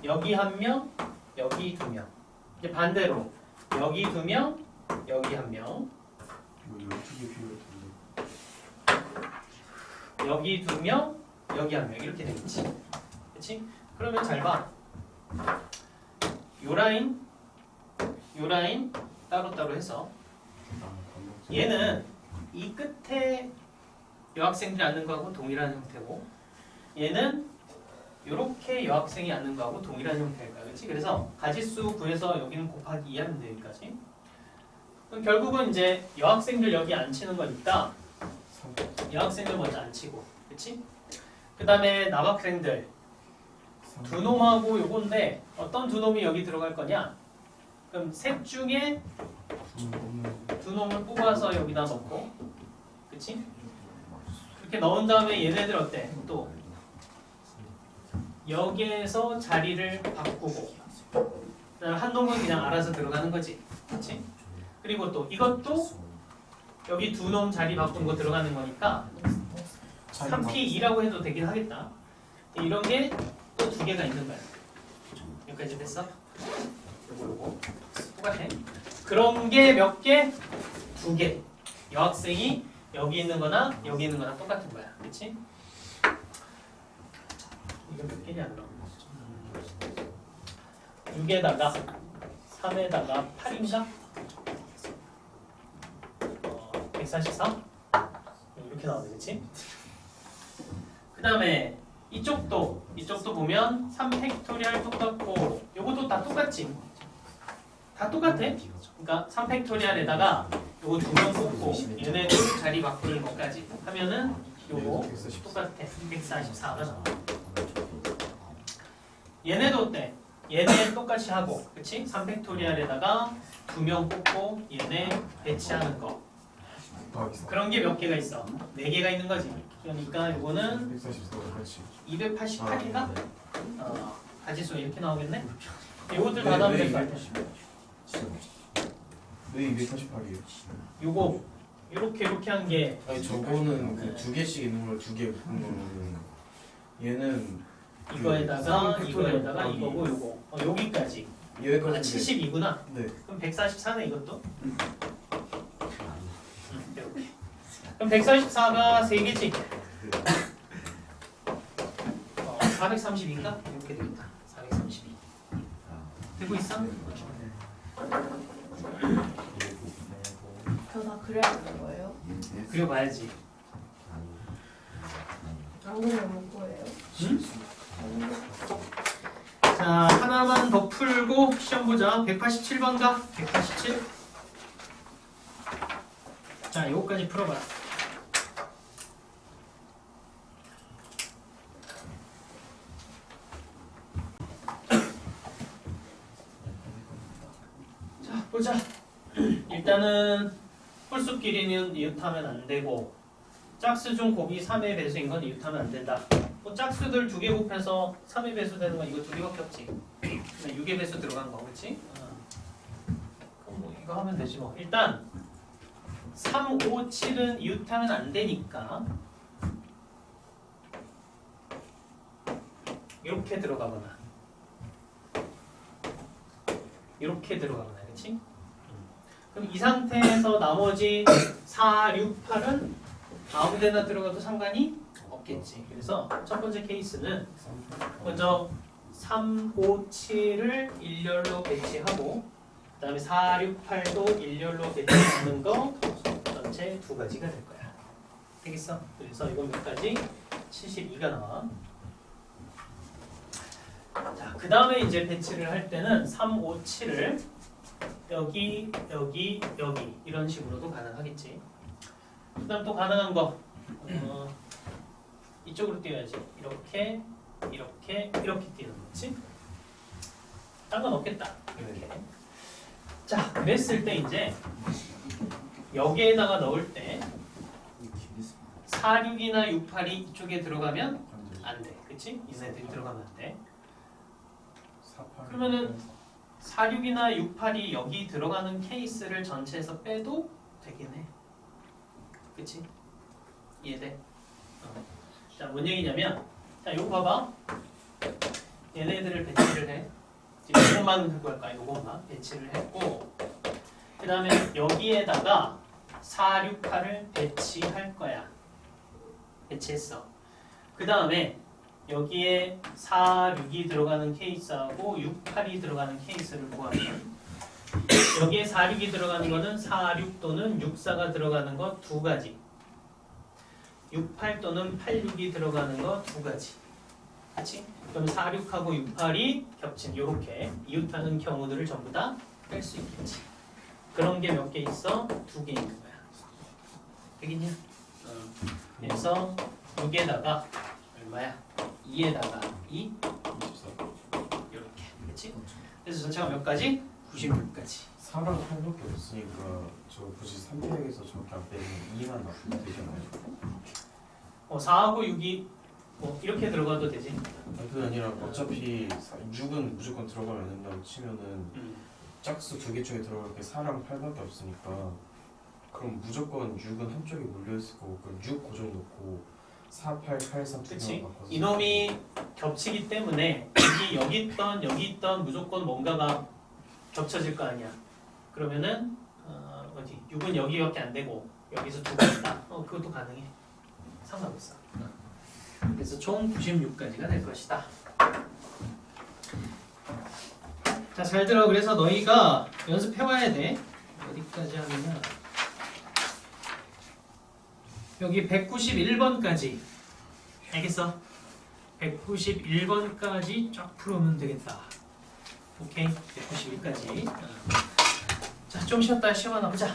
여기 1명, 여기 2명. 이제 반대로 여기 2명, 여기 1명, 뭐 12개 필요했던데. 여기 2명, 여기 1명 이렇게 되겠지. 그렇지? 그러면 잘 봐. 요 라인 따로따로 해서 얘는 이 끝에 여학생들이 앉는 거하고 동일한 형태고 얘는 이렇게 여학생이 앉는 거하고 동일한 형태일 거야. 그렇지? 그래서 가지수 구해서 여기는 곱하기 2 하면 돼. 여기까지. 그럼 결국은 이제 여학생들 여기 앉히는 거니까 여학생들 먼저 앉히고 그렇지? 그 다음에 남학생들 두 놈하고 요건데 어떤 두 놈이 여기 들어갈 거냐? 그럼 셋 중에 두 놈을 뽑아서 여기다 넣고 그치? 그렇게 넣은 다음에 얘네들 어때? 또 여기에서 자리를 바꾸고 그다음에 한 놈은 그냥 알아서 들어가는 거지 그치? 그리고 또 이것도 여기 두 놈 자리 바꾼 거 들어가는 거니까 3P2라고 해도 되긴 하겠다. 이런 게 또 두 개가 있는 거야. 여기까지 됐어? 요거 똑같아. 그런 게 몇 개? 2개. 여학생이 여기 있는 거나 여기 있는 거나 똑같은 거야. 그치? 이거 몇 개냐 안 나와. 6에다가 3에다가 8인가? 143? 이렇게 나오네, 그치? 그 다음에 이쪽도 보면 3팩토리얼 똑같고 요것도 다 똑같지? 다 똑같아. 그러니까 3팩토리얼에다가 요거 2명 뽑고 얘네들 자리 바꾸는 것까지 하면은 요거 똑같아. 144가 나와. 얘네도 어때? 얘네 똑같이 하고 그치? 3팩토리얼에다가 2명 뽑고 얘네 배치하는 거 그런 게 몇 개가 있어? 4개가 있는 거지. 그러니까 요거는 144가 같이 288인가? 가지수 이렇게 나오겠네? 요것들 다 나오면 될 거 같아. 왜 288이에요? 요거 요렇게 한 게 아니 저거는 그 2개씩 있는 걸 2개 붙는 거는 얘는 이거에다가 이거고 요거 여기까지 여기까지 72구나. 네. 그럼 144네 이것도. 이렇게. 그럼 144가 3개지. 432인가? 이렇게 되겠다. 432. 되고 있어? 저 다 그려야 되는 거예요? 그려봐야지. 안 그리면 못 보여요? 응? 자, 하나만 더 풀고 시험 보자. 187번가? 187? 자, 요거까지 풀어봐. 자, 보자. 일단은 홀수 길이는 이웃하면 안 되고 짝수 중 곱이 3의 배수인 건 이웃하면 안 된다. 뭐 짝수들 2개 곱해서 3의 배수 되는 건 이거 2개밖에 없지. 6의 배수 들어간 거, 그렇지? 그럼 뭐 이거 하면 되지 뭐. 일단 3, 5, 7은 이웃하면 안 되니까 이렇게 들어가거나 이렇게 들어가거나, 그렇지? 그럼 이 상태에서 나머지 4, 6, 8은 아무 데나 들어가도 상관이 없겠지. 그래서 첫 번째 케이스는 먼저 3, 5, 7을 일렬로 배치하고 그 다음에 4, 6, 8도 일렬로 배치하는 거 전체 2가지가 될 거야. 되겠어? 그래서 이건 몇 가지? 72가 나와. 자, 그 다음에 이제 배치를 할 때는 3, 5, 7을 여기, 여기, 여기 이런 식으로도 가능하겠지. 그 다음 또 가능한 거 이쪽으로 띄워야지. 이렇게, 이렇게, 이렇게 띄우는 거지. 딴 건 없겠다. 이렇게. 자, 그랬을 때 이제 여기에다가 넣을 때 4, 6이나 6, 8이 이쪽에 들어가면 안 돼. 그치? 얘네들이 들어가면 안 돼. 그러면은 4, 6이나 6, 8이 여기 들어가는 케이스를 전체에서 빼도 되긴 해. 그치? 이해돼? 자, 뭔 얘기냐면 자, 요거 봐봐. 얘네들을 배치를 해. 이것만 그거 할까? 요것만 배치를 했고, 그 다음에 여기에다가 4, 6, 8을 배치할 거야. 배치했어. 그 다음에 여기에 4, 6이 들어가는 케이스하고 6, 8이 들어가는 케이스를 구하면 여기에 4, 6이 들어가는 거는 4, 6 또는 6, 4가 들어가는 거 두 가지. 6, 8 또는 8, 6이 들어가는 거 두 가지. 그치? 그럼 4, 6하고 6, 8이 겹친 요렇게 이웃하는 경우들을 전부 다 뺄 수 있겠지. 그런 게 몇 개 있어? 두 개 있는 거야. 되겠냐? 그래서 6에다가 얼마야? 2에다가 2 요렇게. 그치? 그래서 전체가 몇 가지? 96가지. 4랑 8밖에 없으니까 저 굳이 3팩에서 저렇게 안 빼면 2만 나쁘면 되잖아요. 4하고 6이 뭐 이렇게 들어가도 되지. 그게 아니라 어차피 6은 무조건 들어가면 안 된다고 치면은 짝수 두 개 중에 들어갈 게 4랑 8밖에 없으니까 그럼 무조건 6은 한쪽에 몰려있을 거고 그럼 6 고정 놓고 4, 8, 8, 3 두 그치? 개만 바꿔서 이놈이 겹치기 때문에 여기 있던 무조건 뭔가가 겹쳐질 거 아니야. 그러면은 어디 6은 여기밖에 안 되고 여기서 두 개 있다. 그것도 가능해. 상관없어. 그래서 총 96가지가 될 것이다. 자, 잘 들어. 그래서 너희가 연습해와야 돼. 어디까지 하느냐. 여기 191번까지. 알겠어? 191번까지 쫙 풀어오면 되겠다. 오케이? 191까지. 자, 좀 쉬었다 시험 하나 보자.